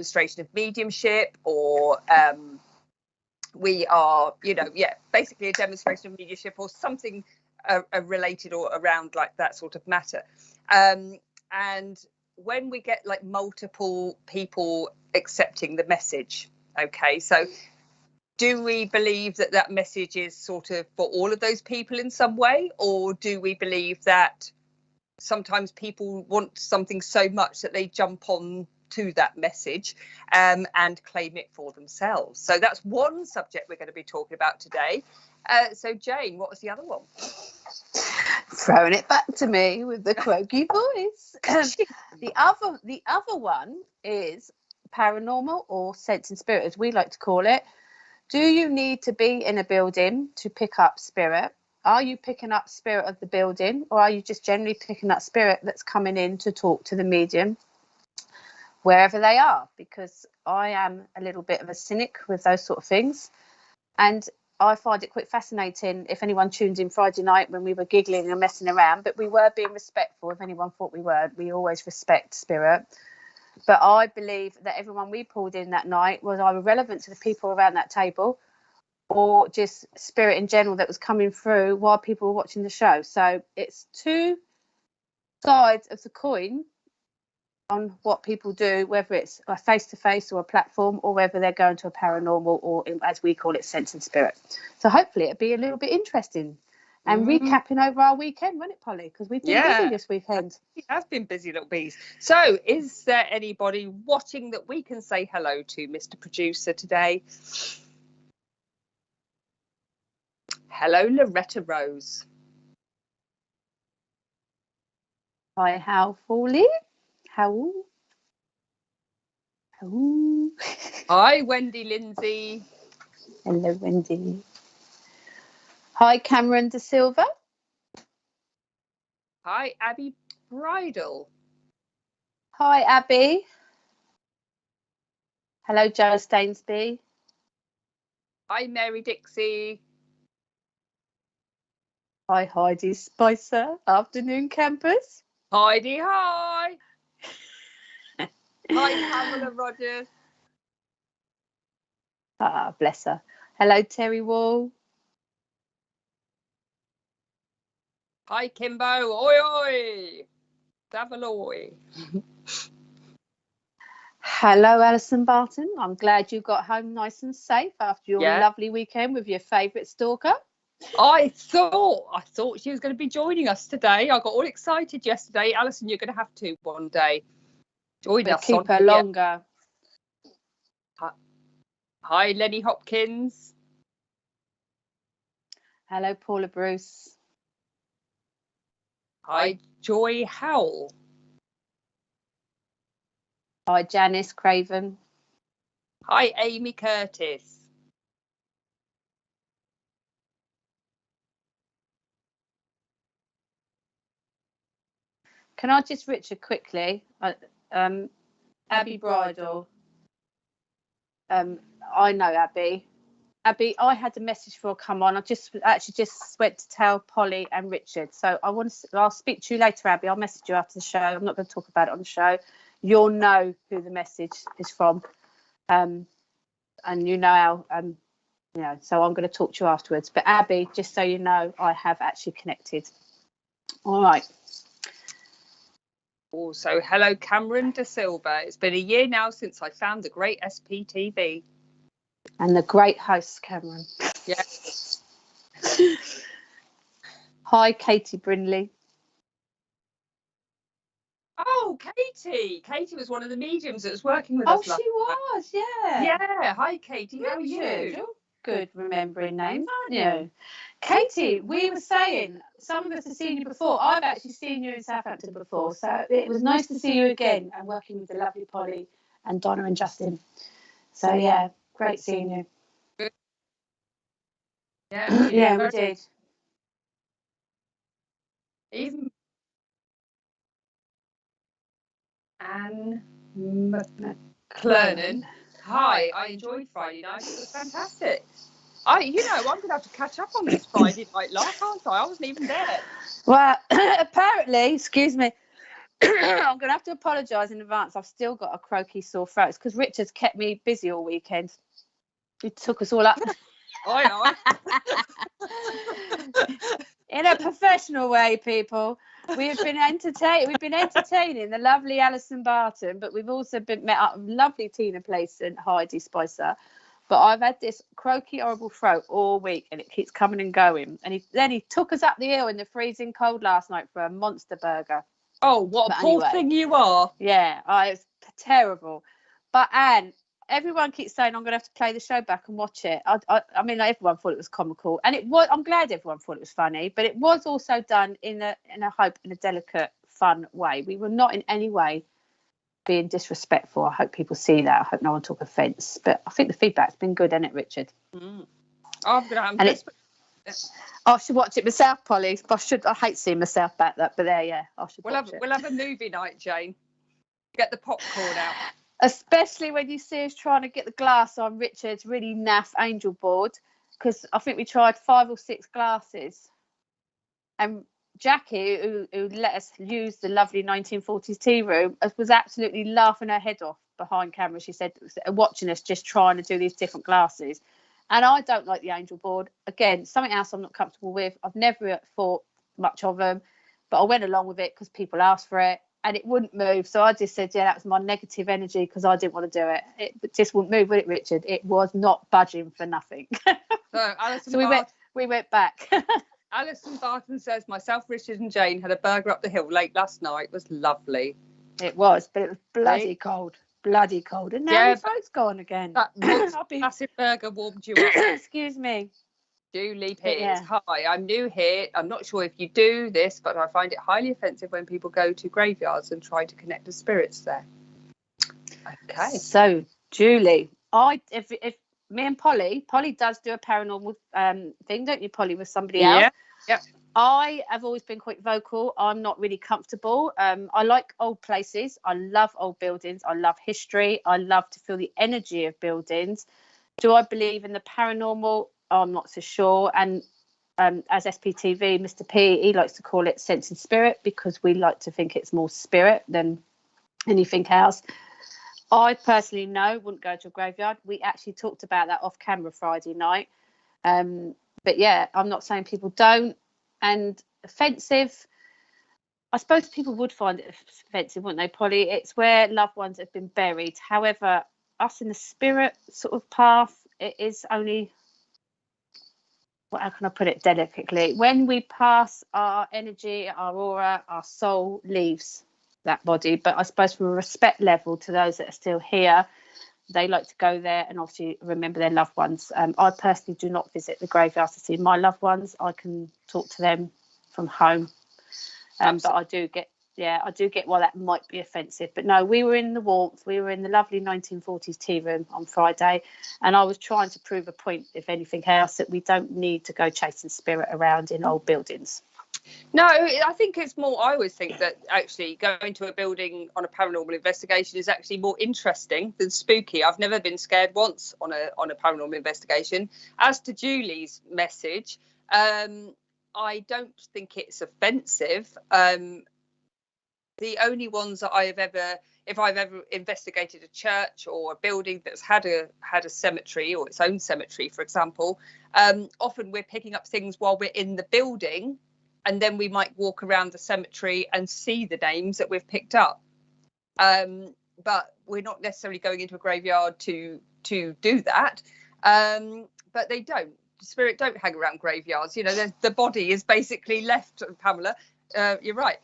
demonstration of mediumship, or we are, basically a demonstration of mediumship or something related or around like that sort of matter. And when we get like multiple people accepting the message, okay, so do we believe that that message is sort of for all of those people in some way, or do we believe that sometimes people want something so much that they jump on to that message and claim it for themselves? So that's one subject we're going to be talking about today. So Jane, what was the other one? Throwing it back to me with the croaky voice. The other one is paranormal, or sense and spirit, as we like to call it. Do you need to be in a building to pick up spirit? Are you picking up spirit of the building, or are you just generally picking up spirit that's coming in to talk to the medium wherever they are? Because I am a little bit of a cynic with those sort of things, and I find it quite fascinating if anyone tuned in Friday night when we were giggling and messing around, but we were being respectful. If anyone thought we were, we always respect spirit. But I believe that everyone we pulled in that night was either relevant to the people around that table, or just spirit in general that was coming through while people were watching the show. So it's two sides of the coin on what people do, whether it's a face-to-face or a platform, or whether they're going to a paranormal, or as we call it, sense and spirit. So hopefully it'll be a little bit interesting. And recapping over our weekend, won't it, Polly? Because we've been busy this weekend. We have been busy, little bees. So is there anybody watching that we can say hello to, Mr. Producer, today? Hello, Loretta Rose. Hi, Hal Foley. How? Hi, Wendy Lindsay. Hello, Wendy. Hi, Cameron De Silva. Hi, Abby Bridle. Hi, Abby. Hello, Joe Stainsby. Hi, Mary Dixie. Hi, Heidi Spicer. Afternoon, campus. Heidi, hi. Hi, Pamela Rogers. Ah, bless her. Hello, Terry Wall. Hi, Kimbo. Oi, oi. Savaloy. Hello, Alison Barton. I'm glad you got home nice and safe after your lovely weekend with your favourite stalker. I thought she was going to be joining us today. I got all excited yesterday. Alison, you're going to have to one day join us. Keep her longer. Hi, Lenny Hopkins. Hello, Paula Bruce. Hi, Joy Howell. Hi, Janice Craven. Hi, Amy Curtis. Can I just, Richard, quickly, Abby Bridle. I know Abby. Abby, I had a message for her come on. I just went to tell Polly and Richard. So I'll speak to you later, Abby. I'll message you after the show. I'm not going to talk about it on the show. You'll know who the message is from. And you know how, so I'm going to talk to you afterwards. But Abby, just so you know, I have actually connected. All right. Also, hello, Cameron De Silva. It's been a year now since I found the great SPTV. And the great host, Cameron. Yeah. Hi, Katie Brindley. Oh, Katie. Katie was one of the mediums that was working with us. Oh, she was, yeah. Yeah. Hi, Katie. How are you? Good remembering names, aren't you? Katie, we were saying, some of us have seen you before. I've actually seen you in Southampton before. So it was nice to see you again and working with the lovely Polly and Donna and Justin. So, yeah, great seeing you. Good. Yeah, yeah, we did. Even Anne McClernon. Hi, I enjoyed Friday night. It was fantastic. I'm going to have to catch up on this Friday night live, aren't I? I wasn't even there. Well, apparently, excuse me, I'm going to have to apologise in advance. I've still got a croaky sore throat. It's because Richard's kept me busy all weekend. He took us all up. I In a professional way, people. We've been entertaining the lovely Alison Barton, but we've also been met up with lovely Tina Place and Heidi Spicer. But I've had this croaky, horrible throat all week, and it keeps coming and going. And then he took us up the hill in the freezing cold last night for a monster burger. Oh, what a poor thing you are. Yeah, it's terrible. But Anne, everyone keeps saying I'm going to have to play the show back and watch it. I mean, everyone thought it was comical, and it was. I'm glad everyone thought it was funny, but it was also done in a delicate, fun way. We were not in any way being disrespectful. I hope people see that. I hope no one took offence. But I think the feedback's been good, hasn't it, Richard? Mm. I should watch it myself, Polly. I hate seeing myself back that, but there, yeah, I should watch it. We'll have a movie night, Jane. Get the popcorn out. Especially when you see us trying to get the glass on Richard's really naff angel board, because I think we tried 5 or 6 glasses. And Jackie, who let us use the lovely 1940s tea room, was absolutely laughing her head off behind camera. She said, watching us just trying to do these different glasses. And I don't like the angel board. Again, something else I'm not comfortable with. I've never thought much of them, but I went along with it because people asked for it, and it wouldn't move. So I just said, yeah, that was my negative energy because I didn't want to do it. It just wouldn't move, would it, Richard? It was not budging for nothing. So we went back. Alison Barton says, myself, Richard and Jane had a burger up the hill late last night. It was lovely. It was, but it was bloody cold. Bloody cold. And now the throat's gone again. That massive burger warmed you up. Excuse me. Julie Pierce. Yeah. Hi, I'm new here. I'm not sure if you do this, but I find it highly offensive when people go to graveyards and try to connect with spirits there. Okay. So, Julie, if me and Polly does do a paranormal thing, don't you, Polly, with somebody else? Yeah. I have always been quite vocal. I'm not really comfortable. I like old places. I love old buildings. I love history. I love to feel the energy of buildings. Do I believe in the paranormal? I'm not so sure. And as SPTV, Mr. P, he likes to call it sense and spirit because we like to think it's more spirit than anything else. I personally wouldn't go to a graveyard. We actually talked about that off camera Friday night. But yeah, I'm not saying people don't. And offensive, I suppose people would find it offensive, wouldn't they, Polly? It's where loved ones have been buried. However, us in the spirit sort of path, it is only, how can I put it delicately? When we pass, our energy, our aura, our soul leaves that body. But I suppose from a respect level to those that are still here, they like to go there and obviously remember their loved ones. I personally do not visit the graveyards to see my loved ones. I can talk to them from home. But I do get why that might be offensive. But no, we were in the warmth. We were in the lovely 1940s tea room on Friday. And I was trying to prove a point, if anything else, that we don't need to go chasing spirit around in old buildings. No, I think it's more, I always think that actually going to a building on a paranormal investigation is actually more interesting than spooky. I've never been scared once on a paranormal investigation. As to Julie's message, I don't think it's offensive. The only ones that if I've ever investigated a church or a building that's had a cemetery or its own cemetery, for example, often we're picking up things while we're in the building. And then we might walk around the cemetery and see the names that we've picked up. But we're not necessarily going into a graveyard to do that. But they don't. The spirit don't hang around graveyards. You know, the body is basically left, Pamela. You're right.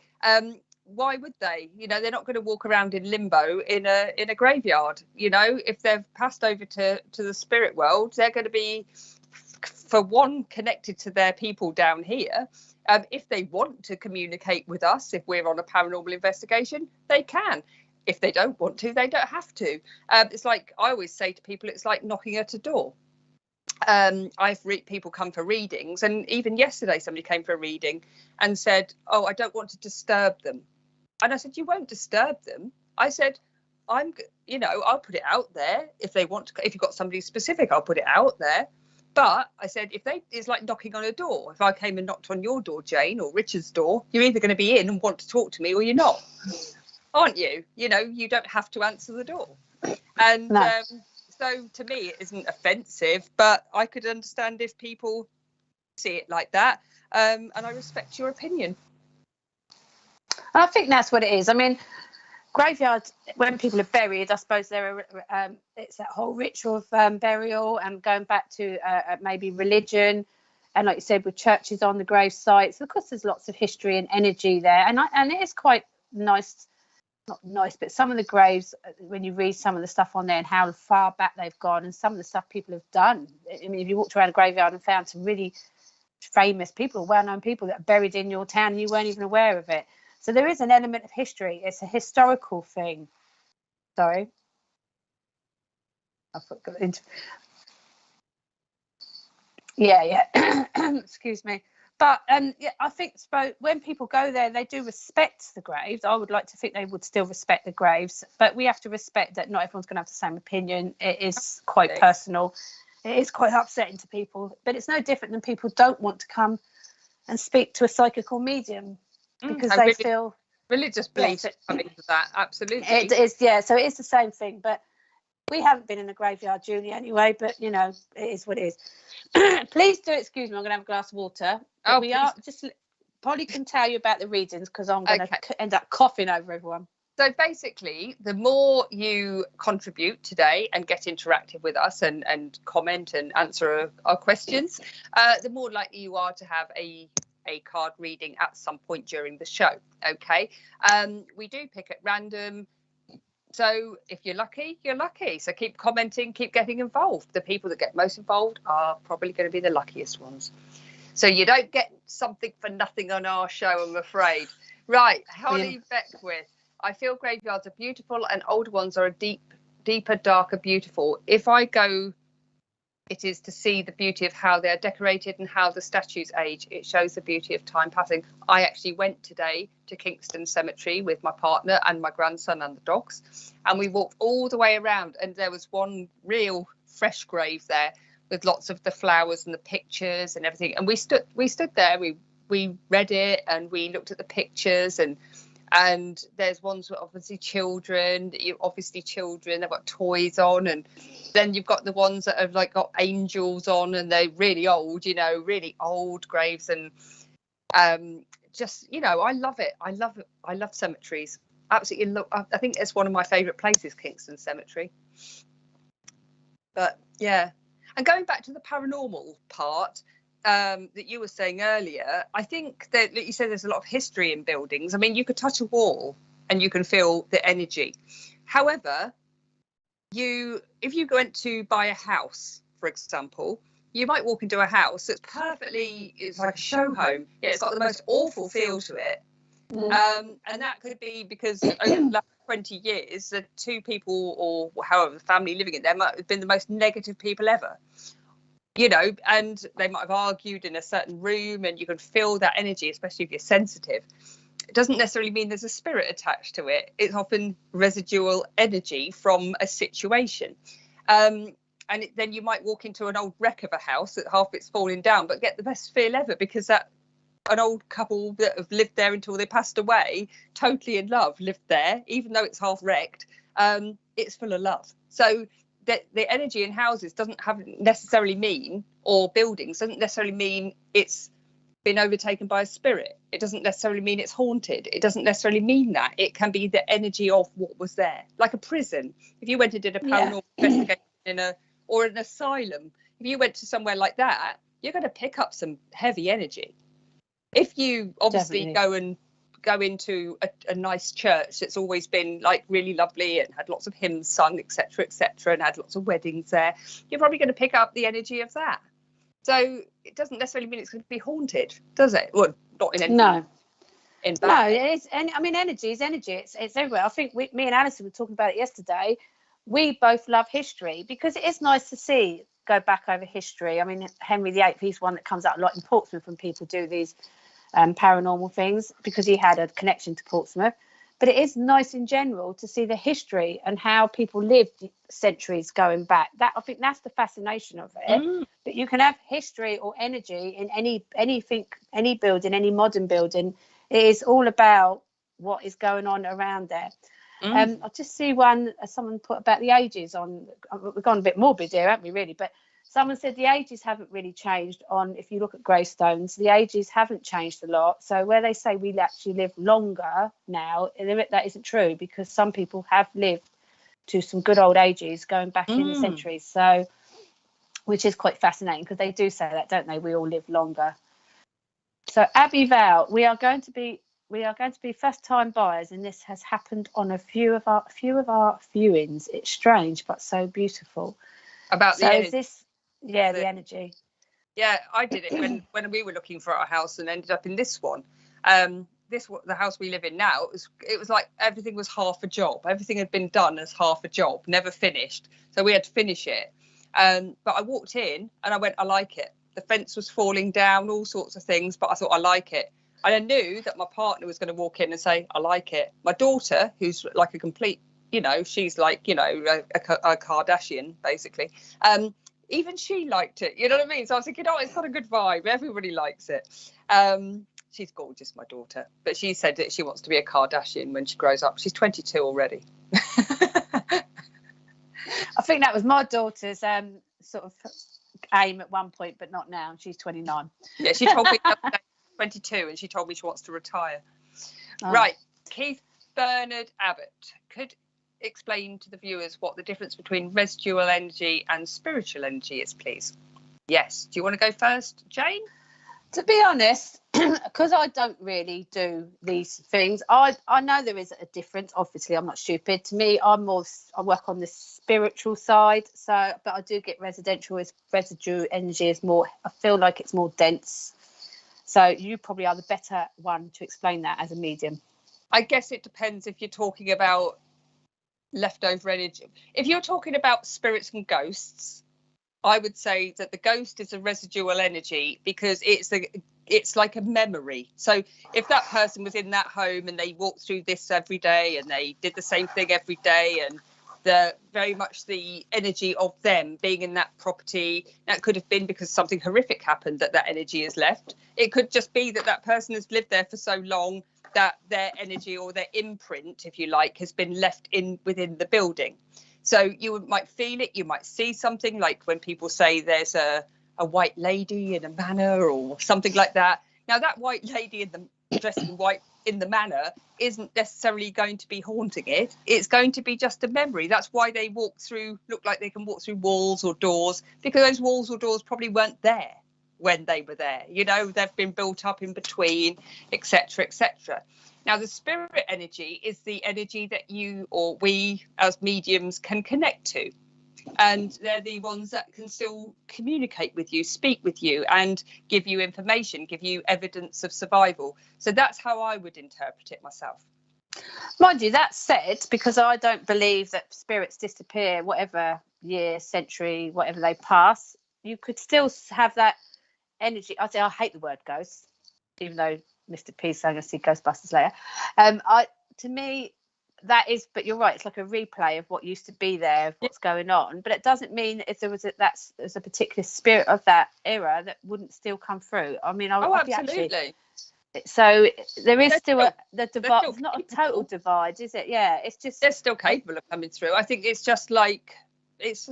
Why would they? You know, they're not going to walk around in limbo in a graveyard. You know, if they've passed over to the spirit world, they're going to be, for one, connected to their people down here. If they want to communicate with us, if we're on a paranormal investigation, they can. If they don't want to, they don't have to. It's like I always say to people, it's like knocking at a door. People come for readings, and even yesterday somebody came for a reading and said, oh, I don't want to disturb them. And I said, you won't disturb them. I said, I'll put it out there. If they want to, if you've got somebody specific, I'll put it out there. But I said, it's like knocking on a door. If I came and knocked on your door, Jane, or Richard's door, you're either going to be in and want to talk to me, or you're not, aren't you? You know, you don't have to answer the door. And No. So to me, it isn't offensive, but I could understand if people see it like that. And I respect your opinion. I think that's what it is. I mean, graveyards, when people are buried, I suppose it's that whole ritual of burial and going back to maybe religion, and like you said, with churches on the grave sites. Of course, there's lots of history and energy there, and it is quite nice. Not nice, but some of the graves, when you read some of the stuff on there and how far back they've gone, and some of the stuff people have done. I mean, if you walked around a graveyard and found some really famous people, well-known people that are buried in your town and you weren't even aware of it. So there is an element of history. It's a historical thing. Sorry. I forgot. Yeah. Excuse me. But yeah, I think when people go there, they do respect the graves. I would like to think they would still respect the graves, but we have to respect that not everyone's going to have the same opinion. It is quite personal. It is quite upsetting to people, but it's no different than people don't want to come and speak to a psychical medium because they feel religious beliefs coming to that. Absolutely, it is. Yeah, so it is the same thing, but we haven't been in a graveyard, Julie, anyway. But you know, it is what it is. Please do excuse me. I'm going to have a glass of water. But we are just. Polly can tell you about the readings because I'm going to end up coughing over everyone. So basically, the more you contribute today and get interactive with us and comment and answer our questions, the more likely you are to have a card reading at some point during the show. Okay, we do pick at random. So if you're lucky, you're lucky. So keep commenting, keep getting involved. The people that get most involved are probably going to be the luckiest ones. So you don't get something for nothing on our show, I'm afraid. Right, Holly Beckwith. I feel graveyards are beautiful and older ones are deeper, darker, beautiful. If I go, it is to see the beauty of how they're decorated and how the statues age. It shows the beauty of time passing. I actually went today to Kingston Cemetery with my partner and my grandson and the dogs, and we walked all the way around, and there was one real fresh grave there with lots of the flowers and the pictures and everything. And we stood there, we read it and we looked at the pictures, and there's ones with obviously children, they've got toys on, and then you've got the ones that have like got angels on, and they're really old, really old graves. And just, I love it. I love cemeteries. Absolutely. I think it's one of my favorite places, Kingston Cemetery. But yeah, and going back to the paranormal part that you were saying earlier, I think that you said there's a lot of history in buildings. I mean, you could touch a wall and you can feel the energy. However, if you went to buy a house, for example, you might walk into a house that's it's like a show home. Yeah, it's got the most awful feel to it. And that could be because over the last 20 years, the two people or however the family living in there might have been the most negative people ever. And they might have argued in a certain room, and you can feel that energy, especially if you're sensitive. It doesn't necessarily mean there's a spirit attached to it. It's often residual energy from a situation. And then you might walk into an old wreck of a house that half it's falling down, but get the best feel ever because an old couple that have lived there until they passed away, totally in love, lived there, even though it's half wrecked. It's full of love. So the energy in houses doesn't necessarily mean, or buildings doesn't necessarily mean it's been overtaken by a spirit. It doesn't necessarily mean it's haunted. It doesn't necessarily mean that. It can be the energy of what was there, like a prison. If you went and did a paranormal investigation or an asylum, if you went to somewhere like that, you're going to pick up some heavy energy. If you obviously go into a nice church that's always been like really lovely and had lots of hymns sung, etc., and had lots of weddings there, you're probably going to pick up the energy of that. So it doesn't necessarily mean it's going to be haunted, does it? Well, not in any. No. In that. No, it is. And I mean, energy is energy. It's everywhere. I think me and Alison were talking about it yesterday. We both love history because it is nice to go back over history. I mean, Henry VIII, he's one that comes out a lot in Portsmouth when people do these paranormal things because he had a connection to Portsmouth. but it is nice in general to see the history and how people lived centuries going back. That, I think that's the fascination of it. That you can have history or energy in anything, any building, any modern building. It is all about what is going on around there. I'll just see one, someone put about the ages on. We've gone a bit morbid here, haven't we, really? But someone said the ages haven't really changed on, if you look at gravestones, the ages haven't changed a lot. So where they say we actually live longer now, that isn't true, because some people have lived to some good old ages going back in the centuries. So, which is quite fascinating, because they do say that, don't they? We all live longer. So Abbey Val, we are going to be first time buyers, and this has happened on a few of our viewings. It's strange but so beautiful. About the energy. The energy. Yeah, I did it when we were looking for our house and ended up in this one. The house we live in now, it was like everything was half a job. Everything had been done as half a job, never finished. So we had to finish it. But I walked in and I went, I like it. The fence was falling down, all sorts of things, but I thought, I like it. And I knew that my partner was going to walk in and say, I like it. My daughter, who's like a complete, she's like, a Kardashian, basically. Even she liked it. You know what I mean? So I was thinking, it's got a good vibe. Everybody likes it. She's gorgeous, my daughter. But she said that she wants to be a Kardashian when she grows up. She's 22 already. I think that was my daughter's sort of aim at one point, but not now. She's 29. Yeah, she told me 22, and she told me she wants to retire. Right. Keith Bernard Abbott could explain to the viewers what the difference between residual energy and spiritual energy is, please. Yes. Do you want to go first, Jane? To be honest, because I don't really do these things, I know there is a difference. Obviously, I'm not stupid. To me, I work on the spiritual side. So, but I do get residue energy is more. I feel like it's more dense. So you probably are the better one to explain that as a medium. I guess it depends if you're talking about leftover energy. If you're talking about spirits and ghosts, I would say that the ghost is a residual energy, because it's like a memory. So if that person was in that home and they walked through this every day and they did the same thing every day, and very much the energy of them being in that property, that could have been because something horrific happened that energy is left. It could just be that person has lived there for so long that their energy or their imprint, if you like, has been left within the building. So you might feel it, you might see something, like when people say there's a white lady in a manor or something like that. Now, that white lady dressed in white in the manor isn't necessarily going to be haunting it. It's going to be just a memory. That's why they look like they can walk through walls or doors, because those walls or doors probably weren't there when they were there. They've been built up in between, etc., etc. Now, the spirit energy is the energy that you or we as mediums can connect to. And they're the ones that can still communicate with you, speak with you, and give you information, give you evidence of survival. So that's how I would interpret it myself. Mind you, that said, because I don't believe that spirits disappear, whatever year, century, whatever they pass, you could still have that energy. I hate the word ghost, even though Mr. P's saying I see Ghostbusters later. To me, that is, but you're right, it's like a replay of what used to be there, of what's going on. But it doesn't mean if there's a particular spirit of that era that wouldn't still come through. I mean, absolutely. So there is still the divide. It's not a total divide, is it? Yeah, it's just they're still capable of coming through. I think it's just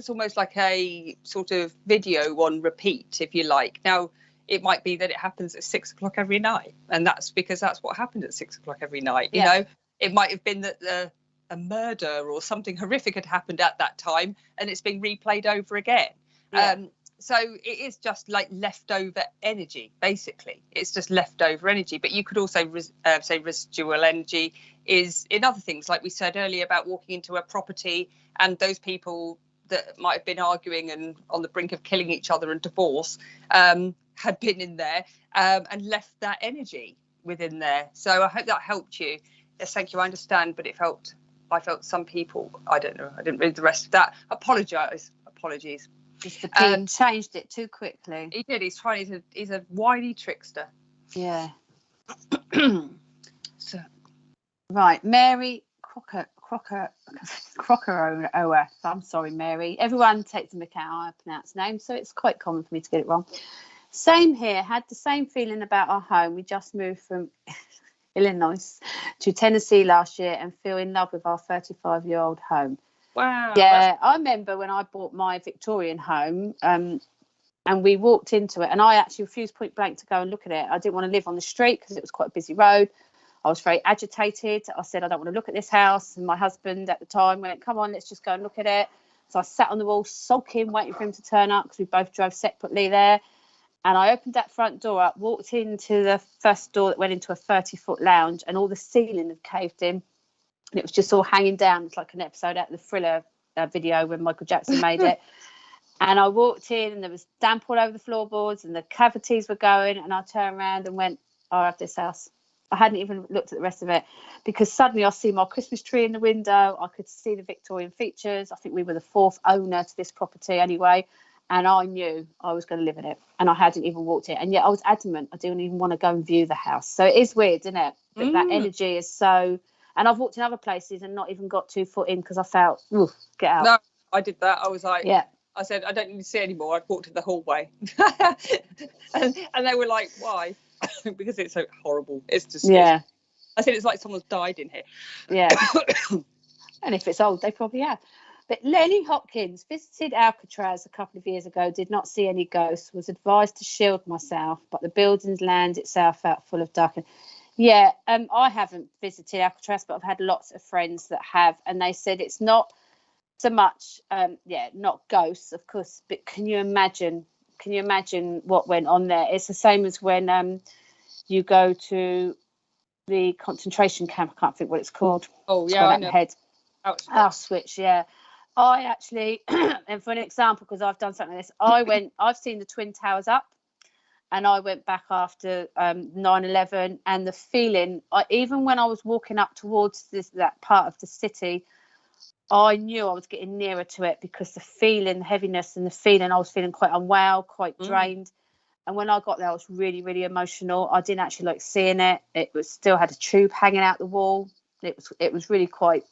almost like a sort of video on repeat, if you like. Now, it might be that it happens at 6 o'clock every night, and that's because that's what happened at 6 o'clock every night. You know, it might have been that a murder or something horrific had happened at that time, and it's being replayed over again. Yeah. So it is just like leftover energy, basically. It's just leftover energy. But you could also say residual energy is in other things, like we said earlier about walking into a property and those people that might have been arguing and on the brink of killing each other and divorce had been in there and left that energy within there. So I hope that helped you. Yes, thank you. I understand, but I felt some people, I don't know, I didn't read the rest of that. Apologies. Mr. P changed it too quickly. He did. He's a wily trickster. Yeah. So Right, Mary Crocker. I'm sorry, Mary. Everyone takes into account how I pronounce names, so it's quite common for me to get it wrong. Same here. Had the same feeling about our home. We just moved from Illinois to Tennessee last year and feel in love with our 35-year-old home. Wow. Yeah, I remember when I bought my Victorian home, and we walked into it, and I actually refused point blank to go and look at it. I didn't want to live on the street because it was quite a busy road. I was very agitated. I said, I don't want to look at this house. And my husband at the time went, come on, let's just go and look at it. So I sat on the wall, sulking, waiting for him to turn up because we both drove separately there. And I opened that front door up, walked into the first door that went into a 30-foot lounge, and all the ceiling had caved in. And it was just all hanging down. It's like an episode out of the Thriller video when Michael Jackson made it. And I walked in, and there was damp all over the floorboards, and the cavities were going. And I turned around and went, I'll have this house. I hadn't even looked at the rest of it, because suddenly I see my Christmas tree in the window. I could see the Victorian features. I think we were the 4th owner to this property anyway. And I knew I was going to live in it. And I hadn't even walked it. And yet I was adamant I didn't even want to go and view the house. So it is weird, isn't it? But that energy is so... And I've walked in other places and not even got 2 foot in because I felt, ooh, get out. No, I did that. I was like, yeah. I said, I don't need to see anymore. I'd walked in the hallway. and they were like, why? Because it's so horrible. It's just... Yeah. I said, it's like someone's died in here. Yeah. And if it's old, they probably have. But Lenny Hopkins visited Alcatraz a couple of years ago, did not see any ghosts, was advised to shield myself, but the building's land itself felt full of darkness. Yeah, I haven't visited Alcatraz, but I've had lots of friends that have, and they said it's not so much, not ghosts, of course, but can you imagine what went on there? It's the same as when you go to the concentration camp. I can't think what it's called. Oh, yeah, I know. Auschwitz, yeah. I actually, and for an example, because I've done something like this, I've seen the Twin Towers up, and I went back after 9/11, and the feeling, even when I was walking up towards that part of the city, I knew I was getting nearer to it, because the feeling, the heaviness and the feeling, I was feeling quite unwell, quite drained. And when I got there, I was really, really emotional. I didn't actually like seeing it. It was still had a tube hanging out the wall. It was really quite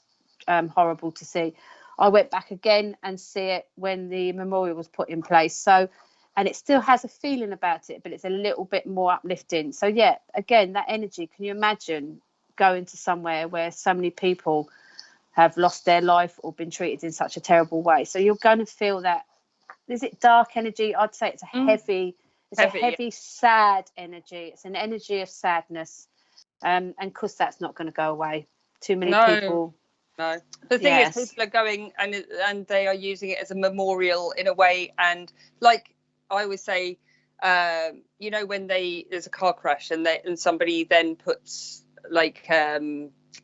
horrible to see. I went back again and see it when the memorial was put in place. So, and it still has a feeling about it, but it's a little bit more uplifting. So yeah, again, that energy. Can you imagine going to somewhere where so many people have lost their life or been treated in such a terrible way? So you're going to feel that. Is it dark energy? I'd say it's a heavy. It's a heavy, sad energy. It's an energy of sadness. And of course, that's not going to go away. Too many people. No. The thing is, people are going and they are using it as a memorial in a way. And like I always say, when there's a car crash and somebody then puts like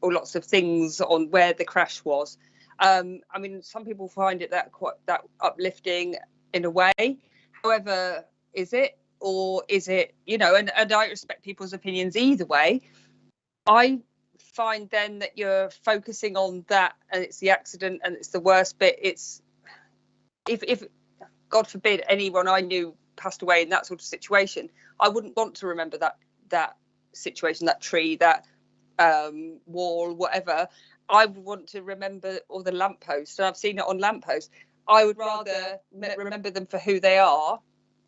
lots of things on where the crash was. Some people find it that uplifting in a way. However, is it, or is it, and I respect people's opinions either way. I find then that you're focusing on that, and it's the accident and it's the worst bit. It's if God forbid anyone I knew passed away in that sort of situation, I wouldn't want to remember that situation, that tree, that wall, whatever. I would want to remember all the lampposts, and I've seen it on lampposts. I would rather remember them for who they are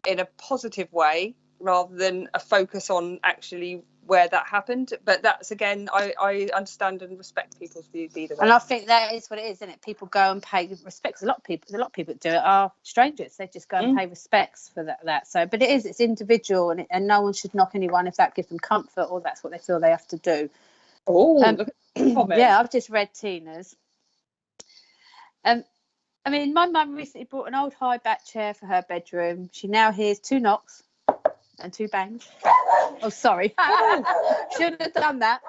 in a positive way, rather than a focus on actually where that happened. But that's, again, I understand and respect people's views either way. And I think that is what it is, isn't it? People go and pay respects. A lot of people that do it are strangers. They just go and pay respects for that. So, but it's individual, and no one should knock anyone if that gives them comfort or that's what they feel they have to do. Oh, look at the comment. Yeah, I've just read Tina's. My mum recently bought an old high back chair for her bedroom. She now hears 2 knocks and 2 bangs. Oh, sorry. Shouldn't have done that.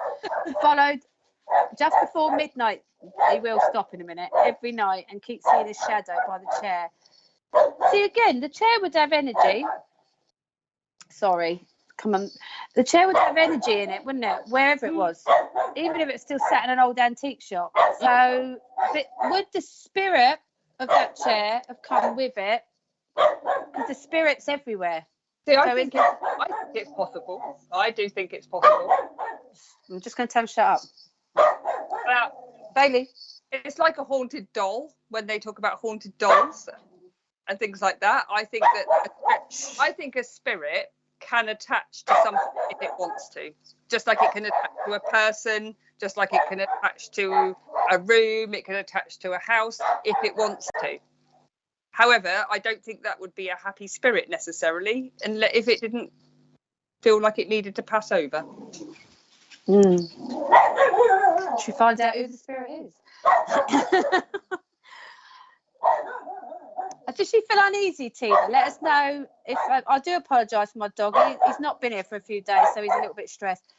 Followed just before midnight. He will stop in a minute every night and keep seeing his shadow by the chair. See, again, the chair would have energy. Sorry. Come on. The chair would have energy in it, wouldn't it? Wherever it was. Even if it's still sat in an old antique shop. So, but would the spirit of that chair have come with it? Because the spirit's everywhere. See, I think it's possible. I do think it's possible. I'm just going to tell him shut up. about Bailey. it's like a haunted doll when they talk about haunted dolls and things like that. I think a spirit can attach to something if it wants to, just like it can attach to a person, just like it can attach to a room, it can attach to a house if it wants to. However, I don't think that would be a happy spirit necessarily, and if it didn't feel like it needed to pass over. Should we find out who the spirit is? Does she feel uneasy, Tina? Let us know. If I do apologise for my dog. He's not been here for a few days, so he's a little bit stressed.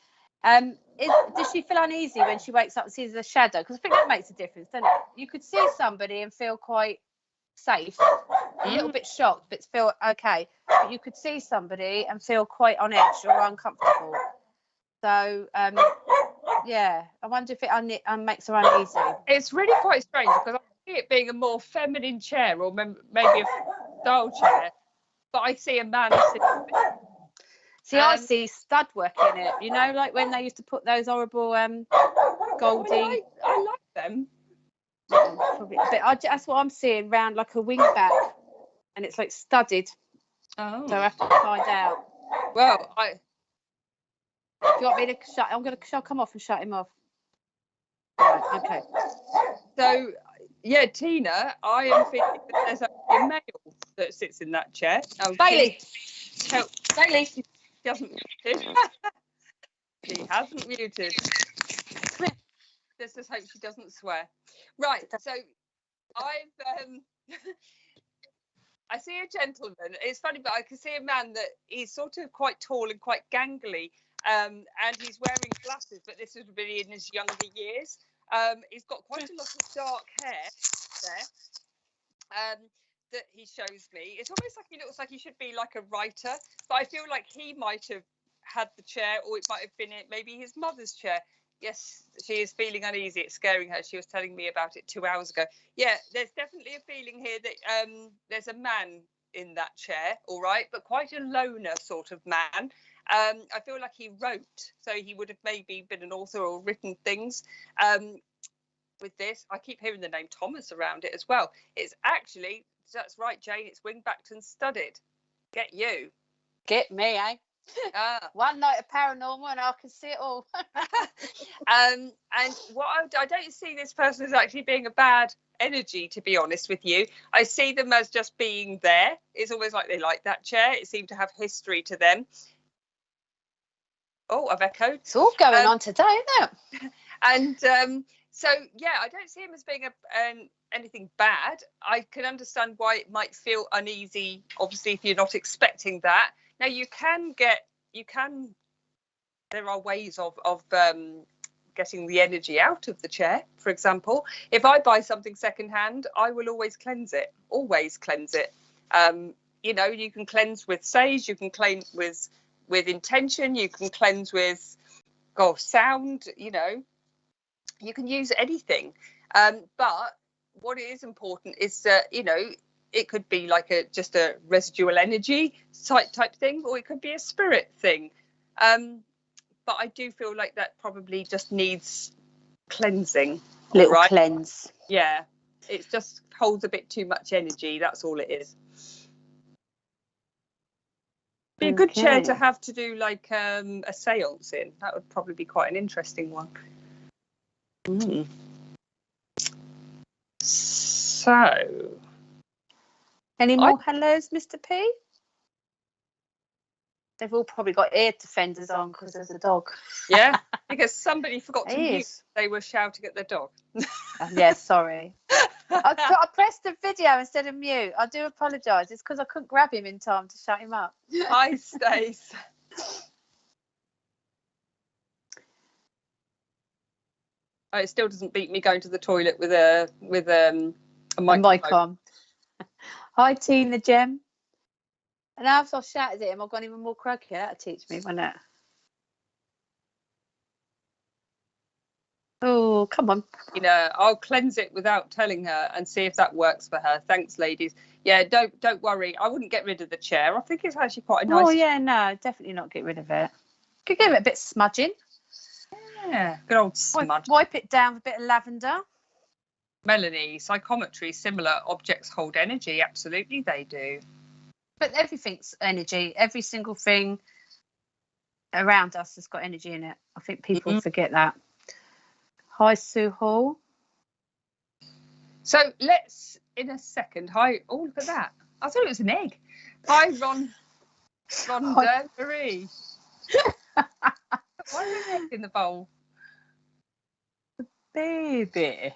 Does she feel uneasy when she wakes up and sees a shadow? Because I think that makes a difference, doesn't it? You could see somebody and feel quite safe, a little bit shocked, but feel okay. But you could see somebody and feel quite on edge or uncomfortable. So, yeah, I wonder if it makes her uneasy. It's really quite strange because I see it being a more feminine chair or maybe a style chair, but I see a man sitting. See, I see stud work in it. You know, like when they used to put those horrible Goldie. I like them. Probably, but that's what I'm seeing round like a wing back, and it's like studded. Oh. So I have to find out. Well, Do you want me to shut? Shall I come off and shut him off? Right, okay. So, yeah, Tina, I am thinking that there's actually a male that sits in that chair. Bailey. Bailey. She hasn't muted. She hasn't muted. Let's just hope she doesn't swear. Right, so I see a gentleman. It's funny, but I can see a man that he's sort of quite tall and quite gangly, and he's wearing glasses, but this would be in his younger years. He's got quite a lot of dark hair there that he shows me. It's almost like he looks like he should be like a writer, but I feel like he might have had the chair, or it might have been maybe his mother's chair. Yes, she is feeling uneasy. It's scaring her. She was telling me about it 2 hours ago. Yeah, there's definitely a feeling here that there's a man in that chair, all right, but quite a loner sort of man. I feel like he wrote, so he would have maybe been an author or written things. With this, I keep hearing the name Thomas around it as well. It's actually, that's right, Jane, it's wing-backed and studded. Get you. Get me, eh? One night of paranormal and I can see it all. And what I don't see this person as actually being a bad energy, to be honest with you. I see them as just being there. It's almost like they like that chair. It seemed to have history to them. Oh, I've echoed. It's all going on today, isn't it? And so, yeah, I don't see him as being anything bad. I can understand why it might feel uneasy, obviously, if you're not expecting that. Now, there are ways of getting the energy out of the chair. For example, if I buy something secondhand, I will always cleanse it. You know, you can cleanse with sage, you can cleanse with intention, you can cleanse with sound, you know, you can use anything. But what is important is that, you know, it could be like just a residual energy type thing, or it could be a spirit thing. But I do feel like that probably just needs cleansing. Little cleanse. Yeah, it just holds a bit too much energy. That's all it is. Be a good chair to have to do like a seance in. That would probably be quite an interesting one. So, any more hellos, Mr. P? They've all probably got ear defenders on because there's a dog. Yeah, because somebody forgot to mute. They were shouting at the dog. Yeah, sorry. I pressed the video instead of mute. I do apologise. It's because I couldn't grab him in time to shut him up. Hi, Stace. It still doesn't beat me going to the toilet with a mic on. Hi, Tina Gem. And after I've shouted at him, I've gone even more croaky. That'll teach me, won't it? Oh, come on. You know, I'll cleanse it without telling her and see if that works for her. Thanks, ladies. Yeah, don't worry. I wouldn't get rid of the chair. I think it's actually quite a nice. Oh yeah, no, definitely not get rid of it. Could give it a bit smudging. Yeah, good old smudge. Wipe it down with a bit of lavender. Melanie, psychometry, similar objects hold energy. Absolutely, they do. But everything's energy. Every single thing around us has got energy in it. I think people forget that. Hi, Sue Hall. So let's, in a second, hi, oh, look at that. I thought it was an egg. Hi, Rhonda Marie. Why is there an egg in the bowl? Baby.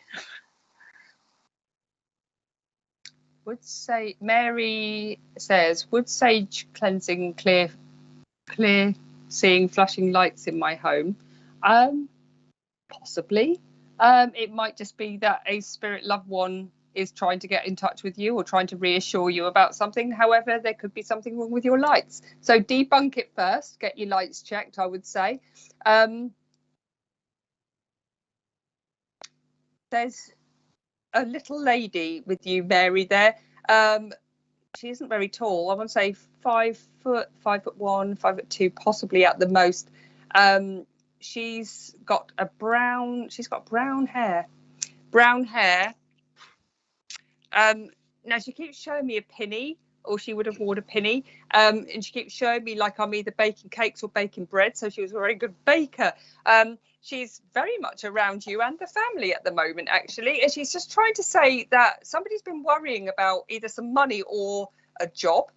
Mary says, would sage cleansing clear seeing flashing lights in my home? Possibly. It might just be that a spirit loved one is trying to get in touch with you or trying to reassure you about something. However, there could be something wrong with your lights. So debunk it first, get your lights checked, I would say. There's a little lady with you, Mary, there. She isn't very tall. I want to say 5 foot, 5'1", 5'2", possibly at the most. She's got brown hair. Now she keeps showing me a penny, or she would have worn a penny. And she keeps showing me like I'm either baking cakes or baking bread. So she was a very good baker. She's very much around you and the family at the moment, actually. And she's just trying to say that somebody's been worrying about either some money or a job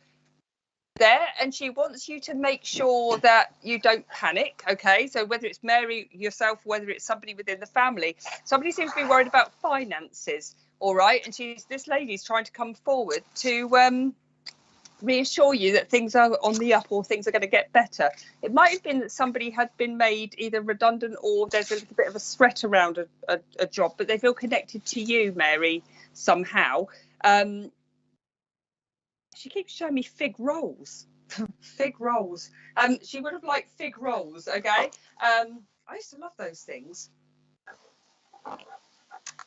there, and she wants you to make sure that you don't panic. Okay, so whether it's Mary yourself, whether it's somebody within the family, somebody seems to be worried about finances. All right, and this lady's trying to come forward to reassure you that things are on the up or things are going to get better. It might have been that somebody had been made either redundant or there's a little bit of a threat around a job, but they feel connected to you, Mary, somehow. She keeps showing me fig rolls. Fig rolls. She would have liked fig rolls, okay? I used to love those things.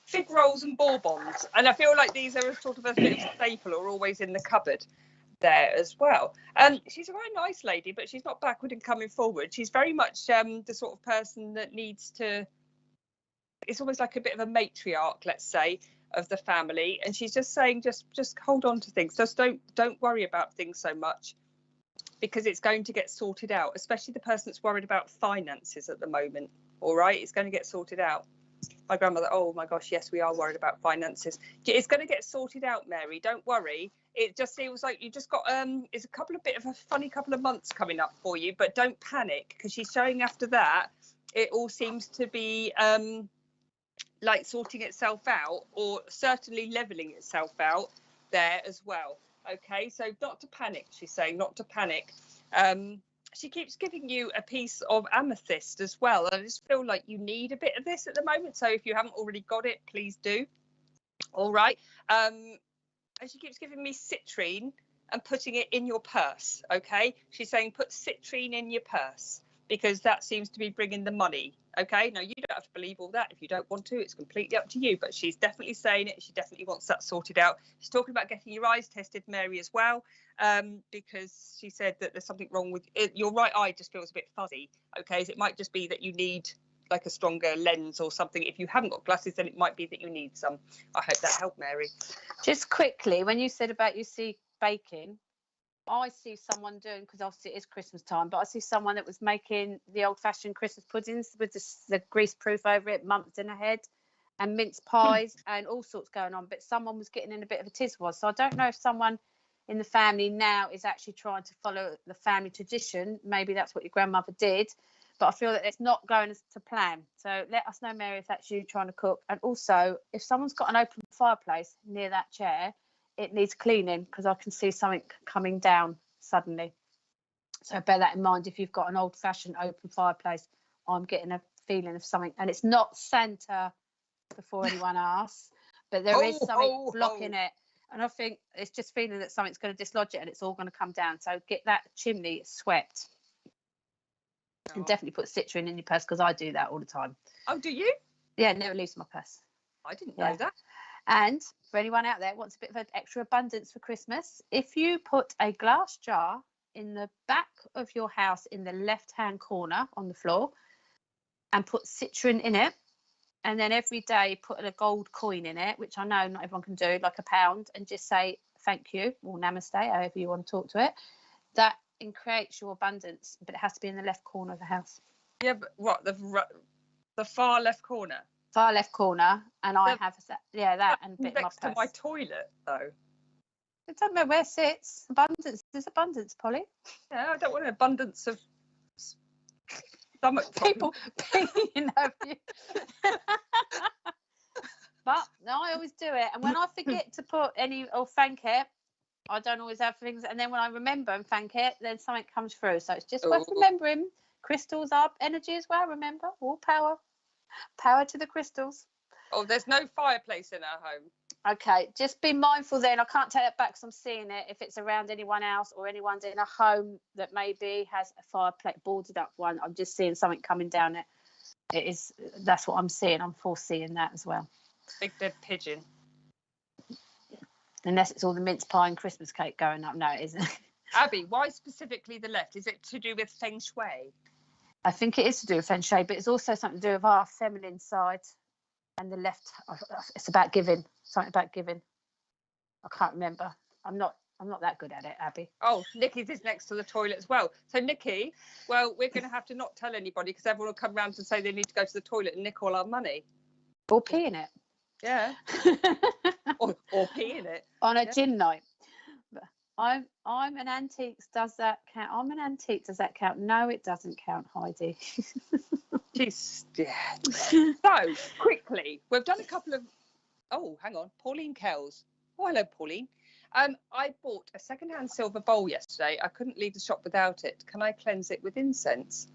Fig rolls and bourbons. And I feel like these are sort of a bit of a staple or always in the cupboard there as well. She's a very nice lady, but she's not backward in coming forward. She's very much the sort of person that needs to, it's almost like a bit of a matriarch, let's say, of the family, and she's just saying just hold on to things, just don't worry about things so much, because it's going to get sorted out, especially the person that's worried about finances at the moment. All right, it's going to get sorted out. My grandmother, oh my gosh, yes, we are worried about finances. It's going to get sorted out, Mary, don't worry. It just feels like you just got it's a bit of a funny couple of months coming up for you, but don't panic, because she's showing after that it all seems to be like sorting itself out, or certainly leveling itself out there as well. Okay, so not to panic, she's saying, not to panic. She keeps giving you a piece of amethyst as well, and I just feel like you need a bit of this at the moment, so if you haven't already got it, please do. All right. And she keeps giving me citrine and putting it in your purse. Okay, she's saying put citrine in your purse, because that seems to be bringing the money. Okay, now you don't have to believe all that if you don't want to, it's completely up to you, but she's definitely saying it. She definitely wants that sorted out. She's talking about getting your eyes tested, Mary, as well, because she said that there's something wrong with it. Your right eye just feels a bit fuzzy. Okay, so it might just be that you need like a stronger lens or something. If you haven't got glasses, then it might be that you need some. I hope that helped, Mary. Just quickly, when you said about you see baking, I see someone doing, because obviously it is Christmas time, but I see someone that was making the old-fashioned Christmas puddings with the grease-proof over it months in ahead, and mince pies and all sorts going on. But someone was getting in a bit of a tiz was. So I don't know if someone in the family now is actually trying to follow the family tradition. Maybe that's what your grandmother did, but I feel that it's not going to plan. So let us know, Mary, if that's you trying to cook. And also, if someone's got an open fireplace near that chair, it needs cleaning, because I can see something coming down suddenly. So bear that in mind. If you've got an old-fashioned open fireplace, I'm getting a feeling of something, and it's not Santa, before anyone asks, but there is something blocking it, and I think it's just feeling that something's going to dislodge it, and it's all going to come down. So get that chimney swept, and definitely put citrine in your purse, because I do that all the time. Oh, do you? Yeah, it never leaves my purse. I didn't know that. And for anyone out there who wants a bit of an extra abundance for Christmas, if you put a glass jar in the back of your house in the left-hand corner on the floor, and put citron in it. And then every day put a gold coin in it, which I know not everyone can do, like £1, and just say thank you or namaste, however you want to talk to it. That creates your abundance, but it has to be in the left corner of the house. Yeah, but what, the far left corner? Far left corner, and I have that and a bit of my next purse. to my toilet, though. It doesn't matter where it sits. Abundance. There's abundance, Polly. Yeah, I don't want an abundance of stomach People peeing over you. But no, I always do it. And when I forget to put any or thank it, I don't always have things. And then when I remember and thank it, then something comes through. So it's just worth remembering. Crystals are energy as well, remember? All power. Power to the crystals. Oh, there's no fireplace in our home. Okay, just be mindful then. I can't take that back because I'm seeing it. If it's around anyone else or anyone's in a home that maybe has a fireplace, boarded up one, I'm just seeing something coming down it. It is, that's what I'm seeing. I'm foreseeing that as well. Big dead pigeon. Unless it's all the mince pie and Christmas cake going up. No, it isn't. Abby, why specifically the left? Is it to do with feng shui? I think it is to do with feng shui, but it's also something to do with our feminine side. And the left, it's about giving. Something about giving. I can't remember. I'm not that good at it, Abby. Oh, Nikki's is next to the toilet as well. So Nikki, well, we're going to have to not tell anybody because everyone will come round and say they need to go to the toilet and nick all our money. Or pee in it. Yeah. or pee in it. On a gin night. I'm an antiques. Does that count? I'm an antique. Does that count? No, it doesn't count, Heidi. Jeez, yeah. So quickly, we've done a couple of. Oh, hang on, Pauline Kells. Oh, hello, Pauline. I bought a second-hand silver bowl yesterday. I couldn't leave the shop without it. Can I cleanse it with incense?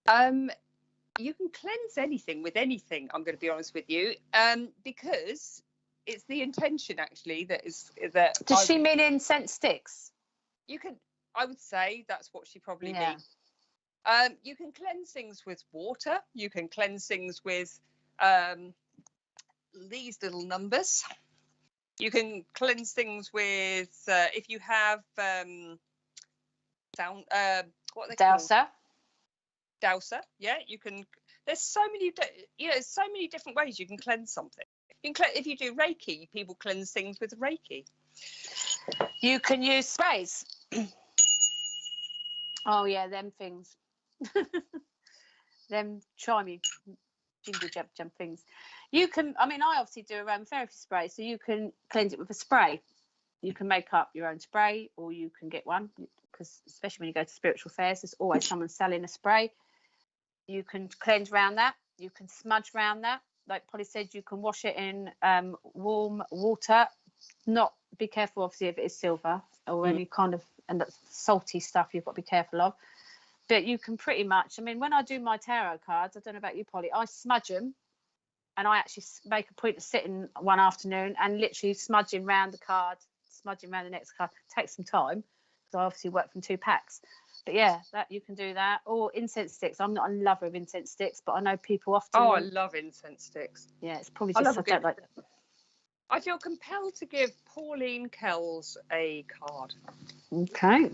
You can cleanse anything with anything. I'm going to be honest with you, because it's the intention actually that is that. Does she mean incense sticks? You can. I would say that's what she probably means. You can cleanse things with water. You can cleanse things with these little numbers. You can cleanse things with if you have what are they Dowser. called? Dowser. Yeah, you can. There's so many, so many different ways you can cleanse something. If you do Reiki, people cleanse things with Reiki. You can use sprays. Oh yeah, them things. Them chimey jingle jump things. You can, I obviously do aromatherapy spray, so you can cleanse it with a spray. You can make up your own spray, or you can get one, because especially when you go to spiritual fairs, there's always someone selling a spray. You can cleanse around that. You can smudge around that. Like Polly said, you can wash it in warm water. Be careful, obviously, if it is silver or any kind of salty stuff you've got to be careful of. But you can pretty much, when I do my tarot cards, I don't know about you, Polly, I smudge them, and I actually make a point of sitting one afternoon and literally smudging around the card, smudging around the next card. It takes some time because I obviously work from 2 packs. But yeah, that you can do that. Or incense sticks. I'm not a lover of incense sticks, but I know people often. Oh, I love incense sticks. Yeah, it's probably just I don't like them. I feel compelled to give Pauline Kells a card. Okay.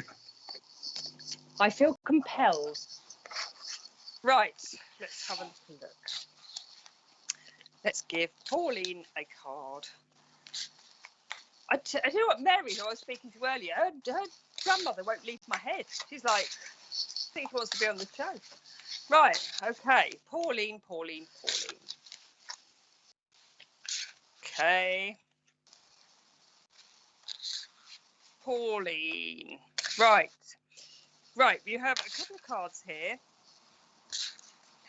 I feel compelled. Right, let's have a little look. Let's give Pauline a card. I tell you what, Mary, who I was speaking to earlier, her grandmother won't leave my head. She's like, I think she wants to be on the show. Right, okay. Pauline. Okay. Pauline. Right, you have a couple of cards here.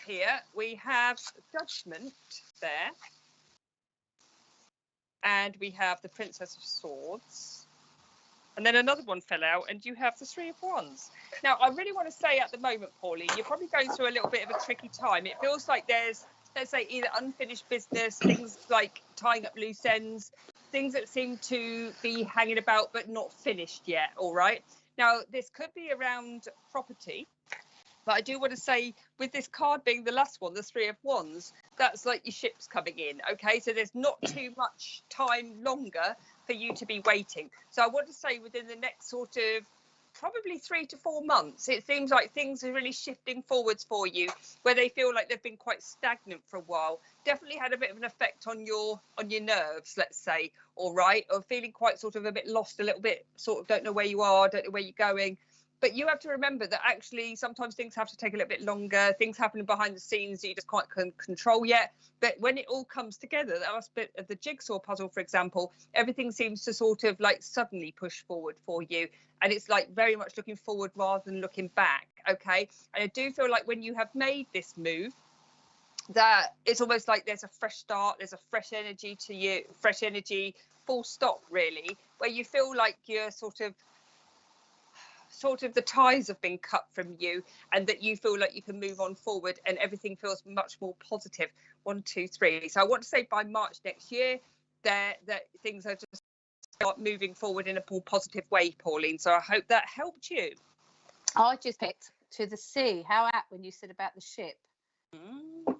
Here we have Judgment there. And we have the Princess of Swords. And then another one fell out, and you have the Three of Wands. Now, I really want to say at the moment, Pauline, you're probably going through a little bit of a tricky time. It feels like there's, let's say, either unfinished business, things like tying up loose ends, things that seem to be hanging about but not finished yet, all right? Now, this could be around property. But I do want to say, with this card being the last one, the Three of Wands, that's like your ship's coming in, okay? So there's not too much time longer for you to be waiting. So I want to say within the next sort of probably 3 to 4 months. It seems like things are really shifting forwards for you, where they feel like they've been quite stagnant for a while. Definitely had a bit of an effect on your nerves, let's say, all right, or feeling quite sort of a bit lost, a little bit sort of don't know where you are, don't know where you're going. But you have to remember that actually sometimes things have to take a little bit longer. Things happen behind the scenes that you just can't control yet. But when it all comes together, that last bit of the jigsaw puzzle, for example, everything seems to sort of like suddenly push forward for you. And it's like very much looking forward rather than looking back. OK, and I do feel like when you have made this move, that it's almost like there's a fresh start, there's a fresh energy to you, fresh energy, full stop, really, where you feel like you're sort of the ties have been cut from you, and that you feel like you can move on forward and everything feels much more positive. 1, 2, 3. So I want to say by March next year that things are just start moving forward in a more positive way, Pauline. So I hope that helped you. I just picked to the sea. How apt when you said about the ship.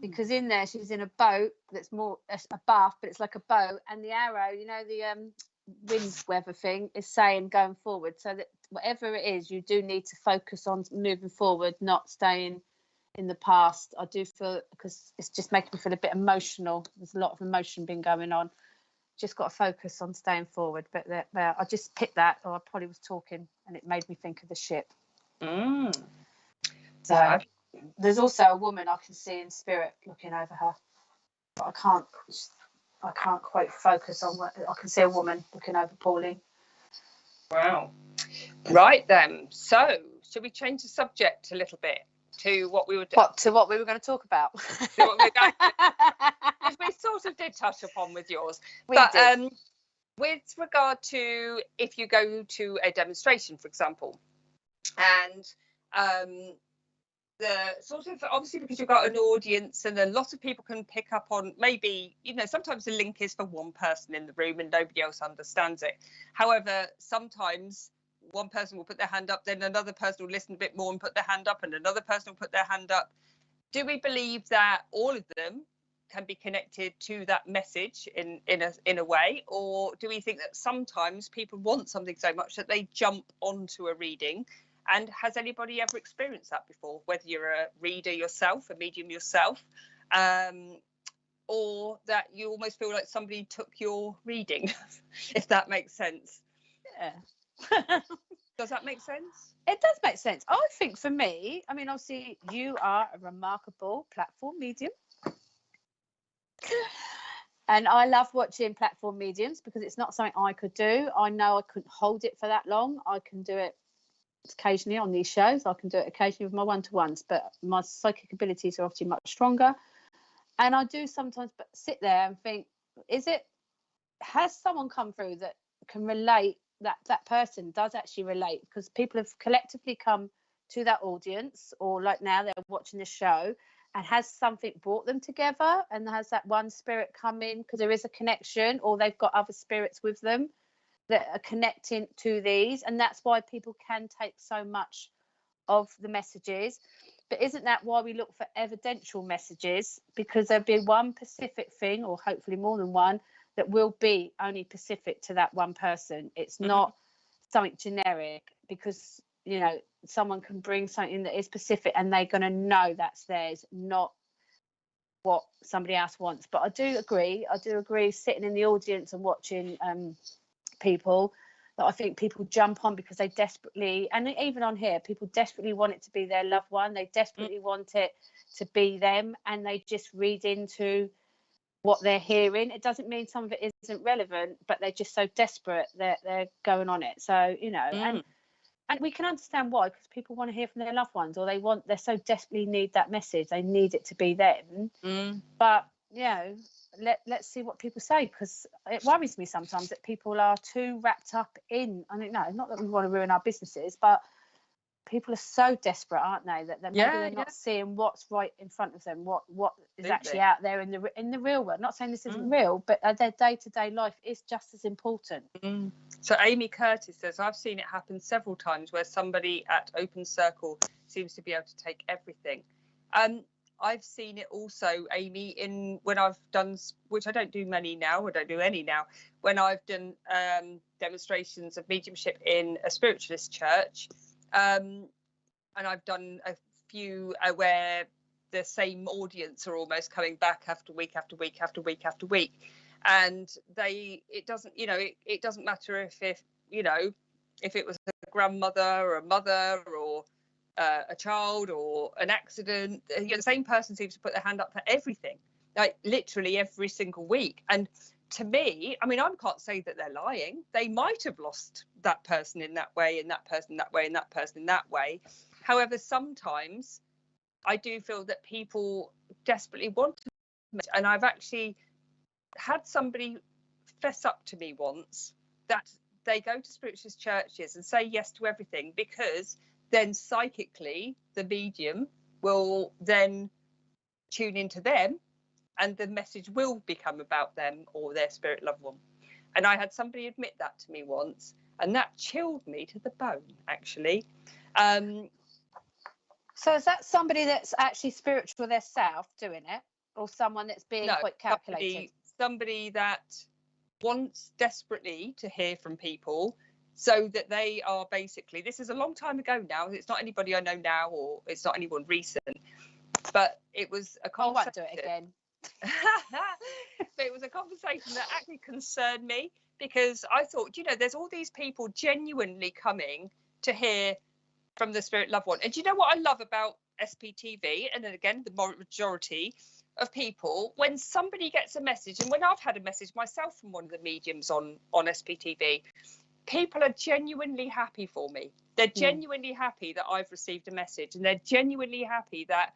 Because in there she's in a boat that's more a bath, but it's like a boat, and the arrow, you know, the wind weather thing is saying going forward, so that whatever it is, you do need to focus on moving forward, not staying in the past. I do feel, because it's just making me feel a bit emotional. There's a lot of emotion been going on. Just got to focus on staying forward. But I just picked that, or I probably was talking and it made me think of the ship. So there's also a woman I can see in spirit looking over her, but I can't quite focus on what I can see. A woman looking over Pauline. Wow. Right then. So should we change the subject a little bit to what we were going to talk about? We sort of did touch upon with yours. Did. With regard to if you go to a demonstration, for example, and the sort of, obviously because you've got an audience and a lot of people can pick up on, maybe, you know, sometimes the link is for one person in the room and nobody else understands it. However, sometimes one person will put their hand up, then another person will listen a bit more and put their hand up, and another person will put their hand up. Do we believe that all of them can be connected to that message in a way, or do we think that sometimes people want something so much that they jump onto a reading? And has anybody ever experienced that before, whether you're a reader yourself, a medium yourself, or that you almost feel like somebody took your reading, if that makes sense? Yeah. Does that make sense? It does make sense. I think for me, I mean, obviously you are a remarkable platform medium. And I love watching platform mediums because it's not something I could do. I know I couldn't hold it for that long. I can do it occasionally on these shows. I can do it occasionally with my one-to-ones, but my psychic abilities are obviously much stronger. And I do sometimes sit there and think, has someone come through that can relate, that person does actually relate? Because people have collectively come to that audience, or like now they're watching the show, and has something brought them together, and has that one spirit come in because there is a connection, or they've got other spirits with them that are connecting to these, and that's why people can take so much of the messages. But isn't that why we look for evidential messages? Because there'll be one specific thing, or hopefully more than one, that will be only specific to that one person. It's not something generic, because, you know, someone can bring something that is specific and they're going to know that's theirs, not what somebody else wants. But I do agree sitting in the audience and watching people, that I think people jump on because they desperately, and even on here, people desperately want it to be their loved one. They desperately want it to be them, and they just read into what they're hearing. It doesn't mean some of it isn't relevant, but they're just so desperate that they're going on it. So, you know, and we can understand why, because people want to hear from their loved ones, or they so desperately need that message. They need it to be them. But, you know, let's see what people say, because it worries me sometimes that people are too wrapped up in, I don't know, not that we want to ruin our businesses, but people are so desperate, aren't they, that maybe they're not seeing what's right in front of them, what is actually out there in the real world. Not saying this isn't real, but their day-to-day life is just as important. So Amy Curtis says, I've seen it happen several times where somebody at Open Circle seems to be able to take everything. I've seen it also, Amy, in when I've done, which I don't do many now, I don't do any now, when I've done demonstrations of mediumship in a spiritualist church, and I've done a few where the same audience are almost coming back after week after week after week after week, and it doesn't, it doesn't matter if if it was a grandmother or a mother or a child or an accident, the same person seems to put their hand up for everything, like literally every single week. And to me, I mean, I can't say that they're lying. They might have lost that person in that way, and that person that way, and that person in that way. However, sometimes I do feel that people desperately want to, and I've actually had somebody fess up to me once that they go to spiritualist churches and say yes to everything, because then psychically the medium will then tune into them and the message will become about them or their spirit loved one. And I had somebody admit that to me once, and that chilled me to the bone, actually. So is that somebody that's actually spiritual themselves doing it, or someone that's being quite calculated? Somebody that wants desperately to hear from people, so that they are basically, this is a long time ago now, it's not anybody I know now, or it's not anyone recent, but it was a conversation. I won't do it again. But it was a conversation that actually concerned me, because I thought, there's all these people genuinely coming to hear from the spirit loved one. And do you know what I love about SPTV? And then again, the majority of people, when somebody gets a message, and when I've had a message myself from one of the mediums on SPTV, people are genuinely happy for me. They're genuinely happy that I've received a message, and they're genuinely happy that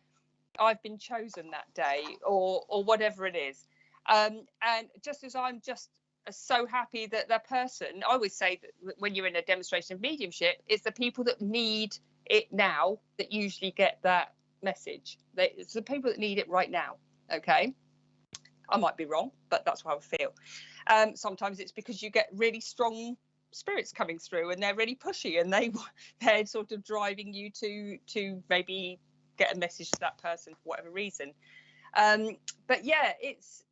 I've been chosen that day, or whatever it is. And just as I'm just so happy that that person, I always say that when you're in a demonstration of mediumship, it's the people that need it now that usually get that message. It's the people that need it right now. Okay, I might be wrong, but that's how I feel. Sometimes it's because you get really strong spirits coming through, and they're really pushy, and they're sort of driving you to maybe get a message to that person for whatever reason. But yeah, it's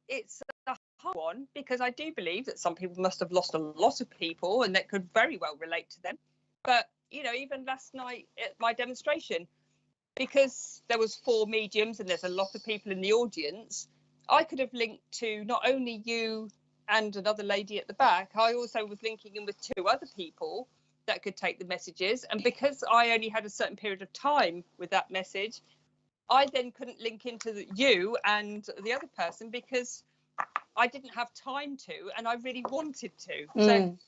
a hard one, because I do believe that some people must have lost a lot of people, and that could very well relate to them. But even last night at my demonstration, because there was 4 mediums and there's a lot of people in the audience, I could have linked to not only you and another lady at the back, I also was linking in with 2 other people that could take the messages. And because I only had a certain period of time with that message, I then couldn't link into you and the other person, because I didn't have time to, and I really wanted to. So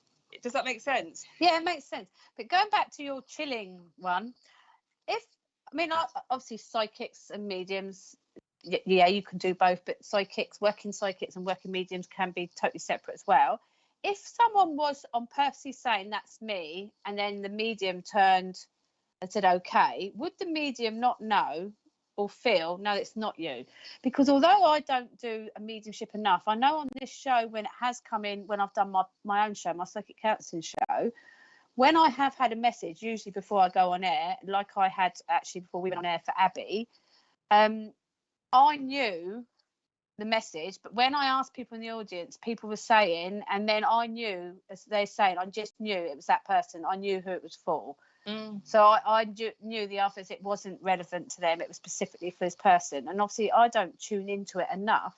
does that make sense? Yeah, it makes sense. But going back to your chilling one, obviously psychics and mediums, yeah, you can do both, but working psychics and working mediums can be totally separate as well. If someone was on purposely saying that's me, and then the medium turned and said okay, would the medium not know or feel, no, it's not you? Because although I don't do a mediumship enough, I know on this show, when it has come in, when I've done my own show, my psychic counselling show, when I have had a message, usually before I go on air, like I had actually before we went on air for Abby, I knew the message, but when I asked people in the audience, people were saying, and then I knew, as they're saying, I just knew it was that person. I knew who it was for. So I knew the others, it wasn't relevant to them. It was specifically for this person. And obviously I don't tune into it enough.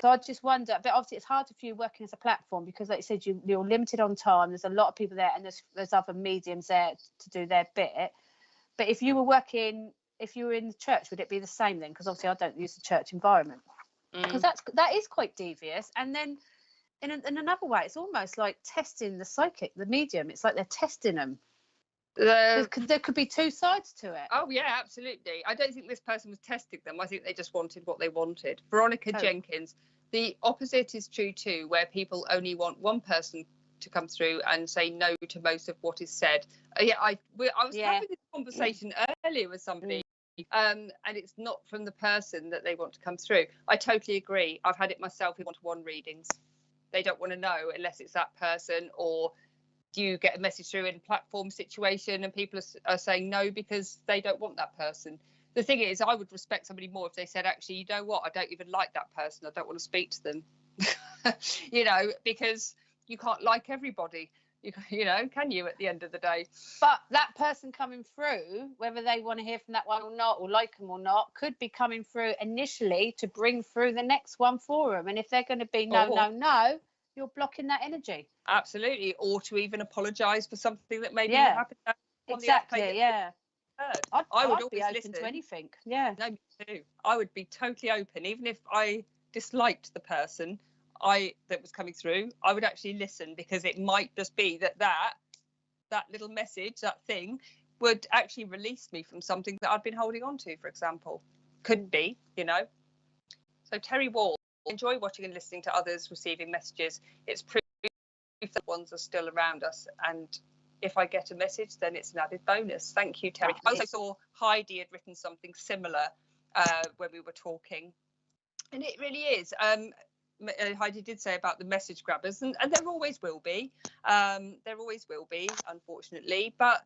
So I just wonder, but obviously it's hard if you're working as a platform, because like you said, you're limited on time. There's a lot of people there, and there's other mediums there to do their bit. But if you were in the church, would it be the same then? Because obviously I don't use the church environment. Because that is quite devious. And then in another way, it's almost like testing the medium. It's like they're testing them. There could be 2 sides to it. Oh yeah, absolutely. I don't think this person was testing them. I think they just wanted what they wanted. Veronica Jenkins, the opposite is true too, where people only want one person to come through and say no to most of what is said. I was having this conversation earlier with somebody, and it's not from the person that they want to come through. I totally agree. I've had it myself with one-to-one readings. They don't want to know unless it's that person, or do you get a message through in a platform situation and people are saying no because they don't want that person. the thing is, I would respect somebody more if they said, actually, you know what, I don't even like that person, I don't want to speak to them. You know, because you can't like everybody, you know, can you, at the end of the day? But that person coming through, whether they want to hear from that one or not, or like them or not, could be coming through initially to bring through the next one for them. And if they're going to be no, you're blocking that energy. Absolutely. Or to even apologise for something that maybe happened on exactly, the yeah. I would I'd be always open listen to anything. Yeah. No, me too. I would be totally open, even if I disliked the person that was coming through. I would actually listen, because it might just be that little message, that thing, would actually release me from something that I'd been holding on to, for example. Could be, you know. So Terry Wall, enjoy watching and listening to others receiving messages. It's proof that ones are still around us, and if I get a message, then it's an added bonus. Thank you, Terry. I also saw Heidi had written something similar when we were talking, and it really is. Heidi did say about the message grabbers, and there always will be. There always will be, unfortunately. But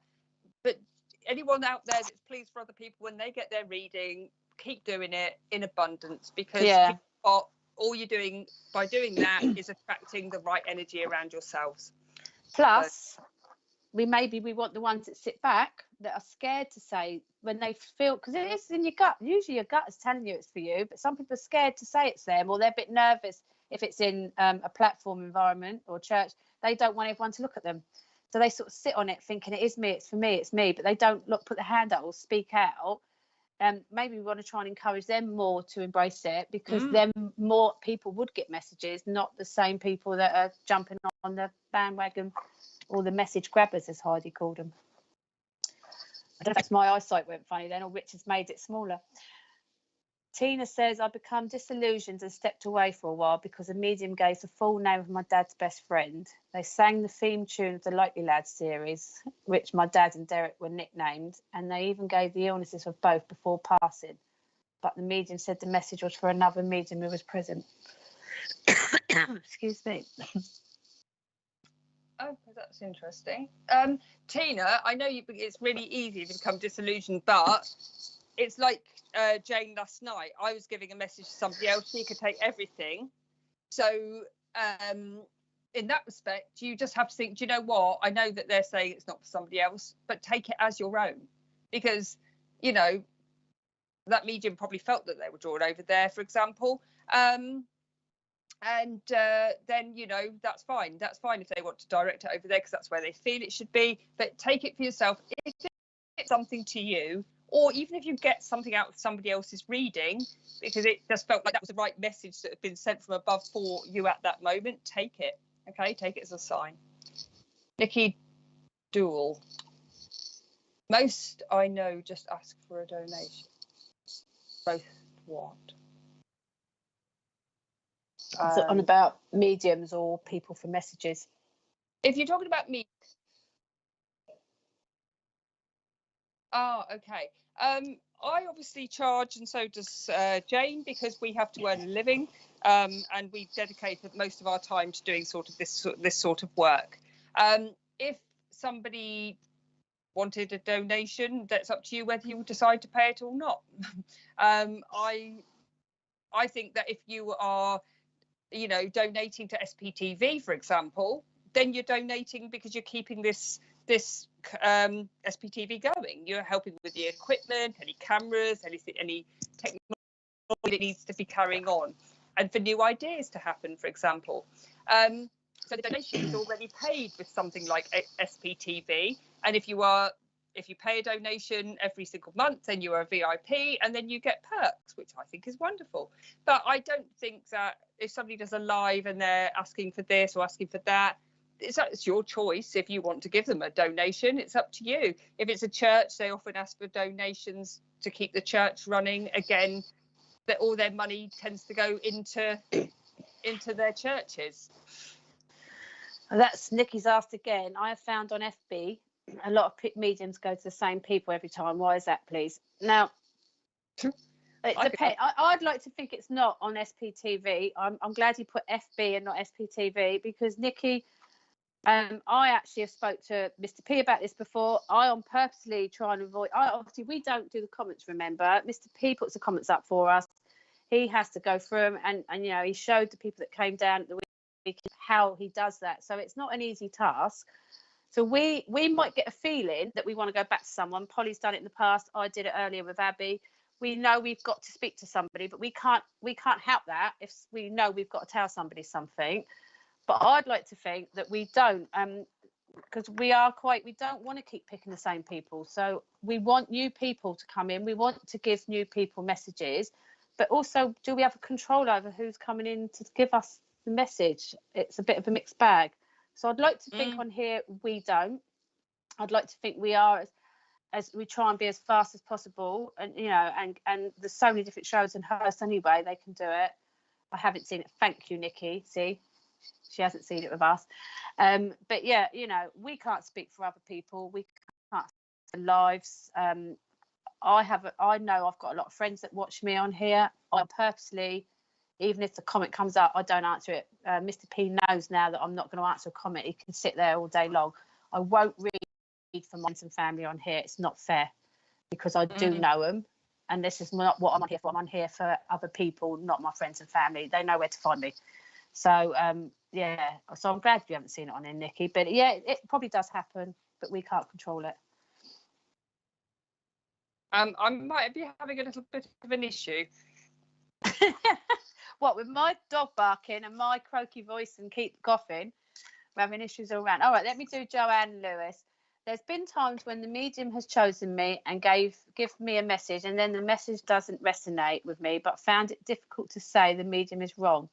anyone out there that's pleased for other people when they get their reading, keep doing it in abundance, because all you're doing by doing that is attracting the right energy around yourselves. Plus, we want the ones that sit back, that are scared to say when they feel, because it is in your gut. Usually your gut is telling you it's for you, but some people are scared to say it's them, or they're a bit nervous if it's in a platform environment or church. They don't want everyone to look at them, so they sort of sit on it thinking it is me, it's for me, it's me, but they don't put their hand out or speak out. Maybe we want to try and encourage them more to embrace it, because then more people would get messages, not the same people that are jumping on the bandwagon, or the message grabbers, as Heidi called them. I don't know if my eyesight went funny then, or Richard's made it smaller. Tina says, I become disillusioned and stepped away for a while because a medium gave the full name of my dad's best friend. They sang the theme tune of the Likely Lads series, which my dad and Derek were nicknamed, and they even gave the illnesses of both before passing. But the medium said the message was for another medium who was present. Excuse me. Oh, that's interesting. Tina, I know it's really easy to become disillusioned, but it's like Jane last night. I was giving a message to somebody else. She could take everything. So in that respect, you just have to think, do you know what? I know that they're saying it's not for somebody else, but take it as your own. Because, you know, that medium probably felt that they were drawn over there, for example. And then, you know, that's fine. That's fine if they want to direct it over there, because that's where they feel it should be. But take it for yourself. If it's something to you, or even if you get something out of somebody else's reading, because it just felt like that was the right message that had been sent from above for you at that moment, take it. Okay, take it as a sign. Nikki Dual. Most I know just ask for a donation. Both what? On about mediums or people for messages. If you're talking about me. Oh, okay. I obviously charge, and so does Jane, because we have to earn a living, and we've dedicated most of our time to doing sort of this sort of work. If somebody wanted a donation, that's up to you whether you decide to pay it or not. I think that if you are, you know, donating to SPTV, for example, then you're donating because you're keeping this SPTV going. You're helping with the equipment, any cameras, any technology that needs to be carrying on, and for new ideas to happen, for example. So the donation is already paid with something like SPTV, and if you pay a donation every single month, then you are a VIP, and then you get perks, which I think is wonderful. But I don't think that if somebody does a live and they're asking for this or asking for that, it's your choice. If you want to give them a donation, it's up to you. If it's a church, they often ask for donations to keep the church running. Again, that all their money tends to go into their churches. And that's Nikki's asked again. I have found on FB a lot of mediums go to the same people every time. Why is that, please? Now, it depends. I'd like to think it's not on SPTV. I'm glad you put FB and not SPTV, because Nikki, I actually have spoke to Mr. P about this before. I am purposely trying to avoid. Obviously, we don't do the comments. Remember, Mr. P puts the comments up for us. He has to go through them, and you know, he showed the people that came down at the week how he does that. So it's not an easy task. So we might get a feeling that we want to go back to someone. Polly's done it in the past. I did it earlier with Abby. We know we've got to speak to somebody, but we can't help that if we know we've got to tell somebody something. But I'd like to think that we don't, because we don't want to keep picking the same people. So we want new people to come in. We want to give new people messages, but also, do we have a control over who's coming in to give us the message? It's a bit of a mixed bag. So I'd like to think on here we don't. I'd like to think we are, as we try and be as fast as possible, and you know, and there's so many different shows and hosts anyway, they can do it. I haven't seen it. Thank you, Nikki. See, she hasn't seen it with us. But yeah, you know, we can't speak for other people. We can't speak for lives. I know I've got a lot of friends that watch me on here. I purposely, even if the comment comes up, I don't answer it. Mr. P knows now that I'm not going to answer a comment. He can sit there all day long. I won't read for friends and family on here. It's not fair, because I do know them, and this is not what I'm on here for. I'm on here for other people, not my friends and family. They know where to find me. So yeah, so I'm glad you haven't seen it on there, Nikki. But yeah, it probably does happen, but we can't control it. I might be having a little bit of an issue. What, with my dog barking and my croaky voice and keep coughing? We're having issues all around. All right, let me do Joanne Lewis. There's been times when the medium has chosen me and give me a message, and then the message doesn't resonate with me, but found it difficult to say the medium is wrong,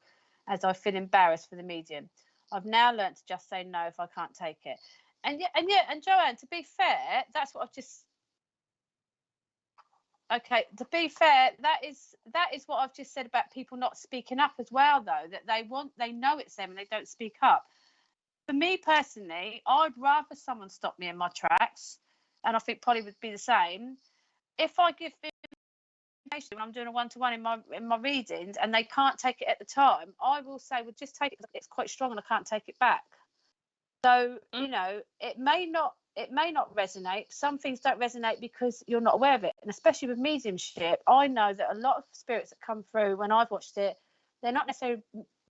as I feel embarrassed for the medium. I've now learnt to just say no if I can't take it. And Joanne, to be fair, that's what I've just. Okay, to be fair, that is what I've just said about people not speaking up as well, though, that they know it's them and they don't speak up. For me personally, I'd rather someone stop me in my tracks, and I think Polly would be the same. If I give information when I'm doing a one-to-one in my readings and they can't take it at the time, I will say, well, just take it. It's quite strong and I can't take it back. So you know, it may not resonate. Some things don't resonate because you're not aware of it, and especially with mediumship, I know that a lot of spirits that come through when I've watched it, they're not necessarily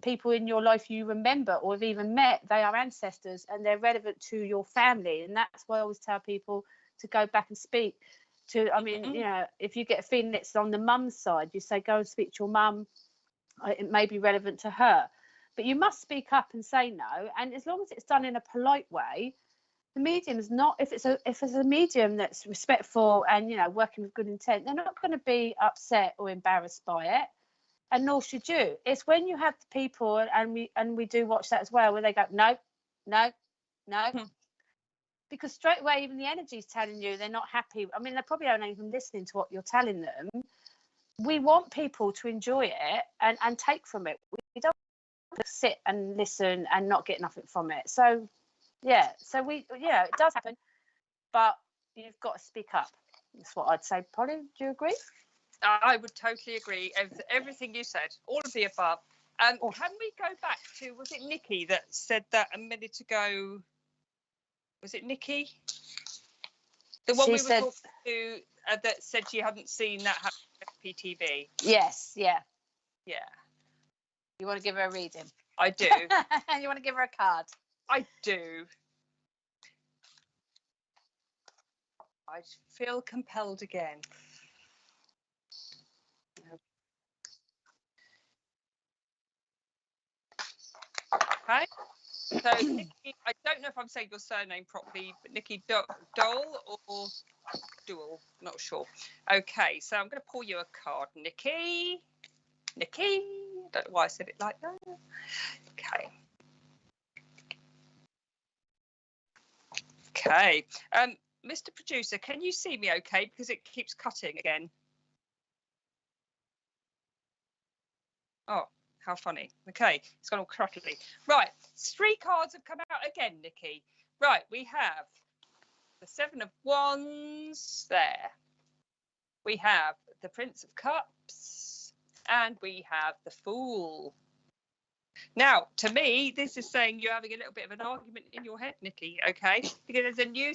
people in your life you remember or have even met. They are ancestors and they're relevant to your family, and that's why I always tell people to go back and speak to. I mean, you know, if you get a feeling it's on the mum's side, you say go and speak to your mum. It may be relevant to her, but you must speak up and say no. And as long as it's done in a polite way, the medium is not. If it's a medium that's respectful and, you know, working with good intent, they're not going to be upset or embarrassed by it, and nor should you. It's when you have the people, and we do watch that as well, where they go no, no, no, because straight away even the energy is telling you they're not happy. I mean, they're probably not even listening to what you're telling them. We want people to enjoy it and take from it. We don't want to sit and listen and not get nothing from it. So yeah, it does happen, but you've got to speak up. That's what I'd say. Polly, do you agree? I would totally agree. Everything you said, all of the above. Can we go back to, was it Nikki that said that a minute ago? Was it Nikki? The one we were talking to that said she hadn't seen that happen at PTV. Yes, yeah. Yeah. You want to give her a reading? I do. And you want to give her a card? I do. I feel compelled again. Okay. So, Nikki, I don't know if I'm saying your surname properly, but Nikki Dole or Dual, not sure. Okay, so I'm going to pull you a card, Nikki. I don't know why I said it like that. Okay. Okay. Mr. Producer, can you see me okay? Because it keeps cutting again. Oh, how funny. Okay, it's gone all crackly. Right, 3 cards have come out again, Nikki. Right, we have the 7 of Wands there. We have the Prince of Cups, and we have the Fool. Now, to me, this is saying you're having a little bit of an argument in your head, Nikki, okay? Because there's a new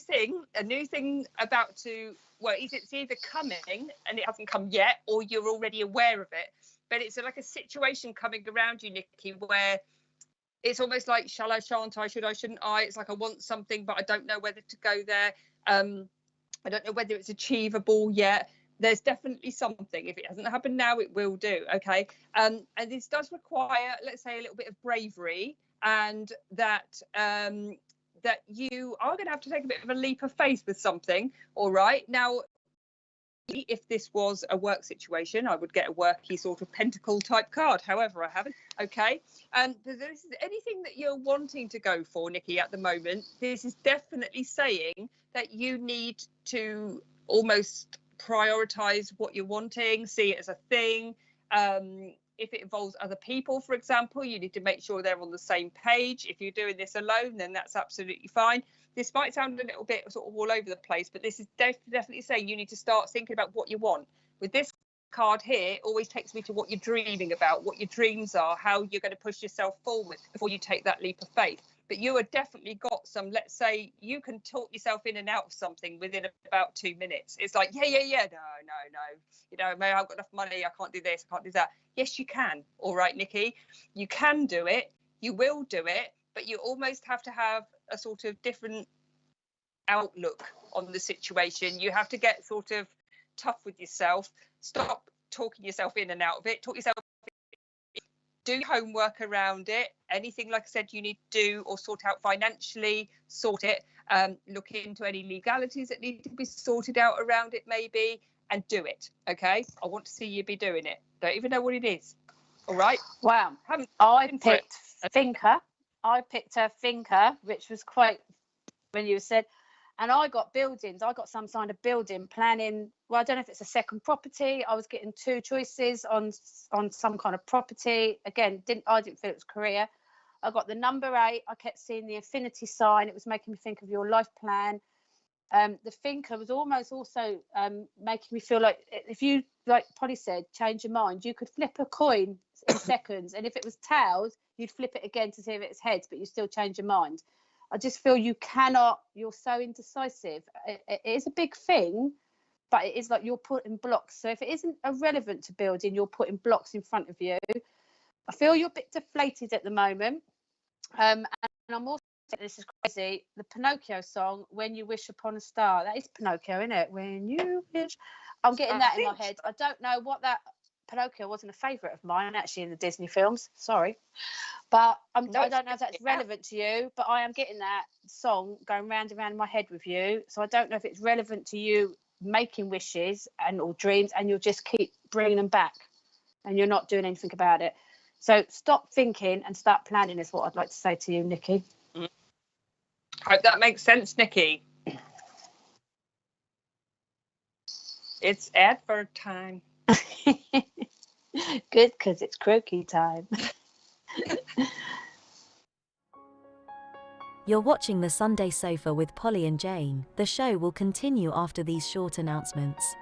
thing about to, well, it's either coming and it hasn't come yet, or you're already aware of it. But it's like a situation coming around you, Nikki, where it's almost like, shall I, shan't I, should I, shouldn't I? It's like I want something, but I don't know whether to go there. I don't know whether it's achievable yet. There's definitely something. If it hasn't happened now, it will do. Okay. And this does require, let's say, a little bit of bravery, and that that you are going to have to take a bit of a leap of faith with something. All right. Now, if this was a work situation, I would get a worky sort of pentacle type card. However, I haven't. Okay. And this is anything that you're wanting to go for, Nikki, at the moment. This is definitely saying that you need to almost prioritize what you're wanting, see it as a thing. If it involves other people, for example, you need to make sure they're on the same page. If you're doing this alone, then that's absolutely fine. This might sound a little bit sort of all over the place, but this is definitely saying you need to start thinking about what you want. With this card here, it always takes me to what you're dreaming about, what your dreams are, how you're going to push yourself forward before you take that leap of faith. But you have definitely got some, let's say, you can talk yourself in and out of something within about 2 minutes. It's like, no, you know, maybe I've got enough money, I can't do this, I can't do that. Yes, you can. All right, Nikki, you can do it, you will do it, but you almost have to have a sort of different outlook on the situation. You have to get sort of tough with yourself, stop talking yourself in and out of it, talk yourself, do your homework around it. Anything, like I said, you need to do or sort out financially, sort it. Look into any legalities that need to be sorted out around it, maybe, and do it. Okay, I want to see you be doing it. Don't even know what it is. All right. Wow. I picked thinker. I picked a thinker, which was quite when you said, and I got buildings. I got some kind of building planning. Well, I don't know if it's a second property. I was getting 2 choices on some kind of property. Again, I didn't feel it was career. I got the number 8. I kept seeing the infinity sign. It was making me think of your life plan. The thinker was almost also making me feel like if you, like Polly said, change your mind, you could flip a coin in seconds, and if it was tails, you'd flip it again to see if it's heads, but you still change your mind. I just feel you cannot, you're so indecisive. It is a big thing, but it is like you're putting blocks. So if it isn't irrelevant to building, you're putting blocks in front of you. I feel you're a bit deflated at the moment. And I'm also, this is crazy, the Pinocchio song, When You Wish Upon a Star. That is Pinocchio, isn't it? When you wish. I'm getting that in my head. I don't know what that, Pinocchio wasn't a favourite of mine, actually, in the Disney films. Sorry. But I don't know if that's relevant to you, but I am getting that song going round and round in my head with you. So I don't know if it's relevant to you making wishes or dreams, and you'll just keep bringing them back and you're not doing anything about it. So stop thinking and start planning is what I'd like to say to you, Nikki. Hope that makes sense, Nikki. It's advert time. Good, because it's croaky time. You're watching The Sunday Sofa with Polly and Jane. The show will continue after these short announcements.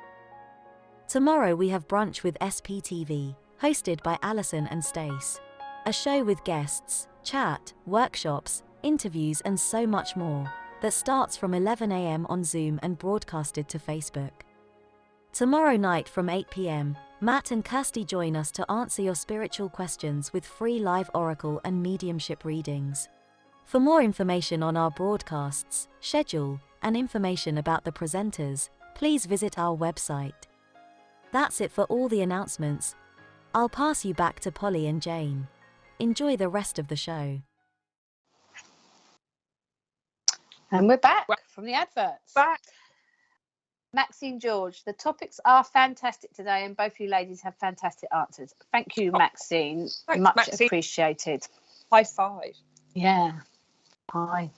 Tomorrow we have Brunch with SPTV, hosted by Alison and Stace. A show with guests, chat, workshops, interviews and so much more, that starts from 11 AM on Zoom and broadcasted to Facebook. Tomorrow night from 8 PM, Matt and Kirsty join us to answer your spiritual questions with free live oracle and mediumship readings. For more information on our broadcasts, schedule, and information about the presenters, please visit our website. That's it for all the announcements. I'll pass you back to Polly and Jane. Enjoy the rest of the show. And we're back from the adverts. Back. Maxine George, the topics are fantastic today, and both you ladies have fantastic answers. Thank you, Maxine. Thanks, much Maxine. Appreciated. High five. Yeah. Hi.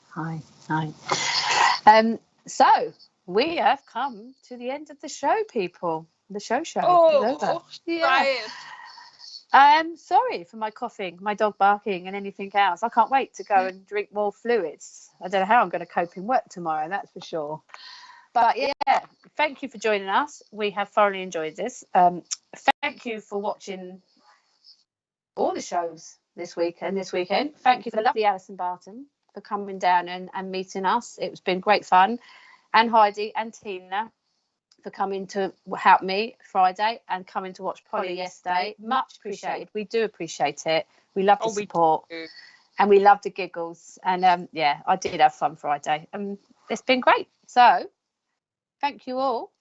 So we have come to the end of the show, people. The show is over. Yeah. I'm sorry for my coughing, my dog barking, and anything else. I can't wait to go and drink more fluids. I don't know how I'm going to cope in work tomorrow, that's for sure. But yeah, thank you for joining us. We have thoroughly enjoyed this. Thank you for watching all the shows. this weekend. Thank you for the lovely Alison Barton for coming down and meeting us. It's been great fun. And Heidi and Tina for coming to help me Friday and coming to watch Polly yesterday. Much appreciated. We do appreciate it. We love the support and we love the giggles. And yeah, I did have fun Friday. It's been great. So thank you all.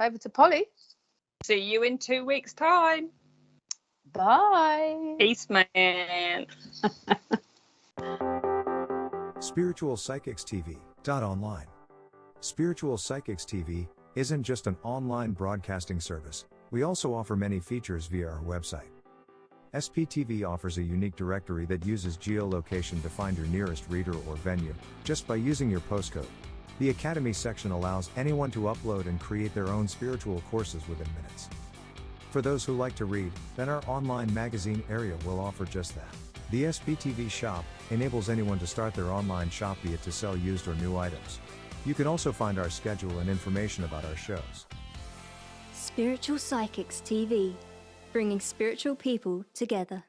Over to Polly. See you in 2 weeks' time. Bye. Peace, man. Spiritual Psychics TV. Online. Spiritual Psychics TV isn't just an online broadcasting service. We also offer many features via our website. SPTV offers a unique directory that uses geolocation to find your nearest reader or venue, just by using your postcode. The Academy section allows anyone to upload and create their own spiritual courses within minutes. For those who like to read, then our online magazine area will offer just that. The SPTV shop enables anyone to start their online shop, be it to sell used or new items. You can also find our schedule and information about our shows. Spiritual Psychics TV, bringing spiritual people together.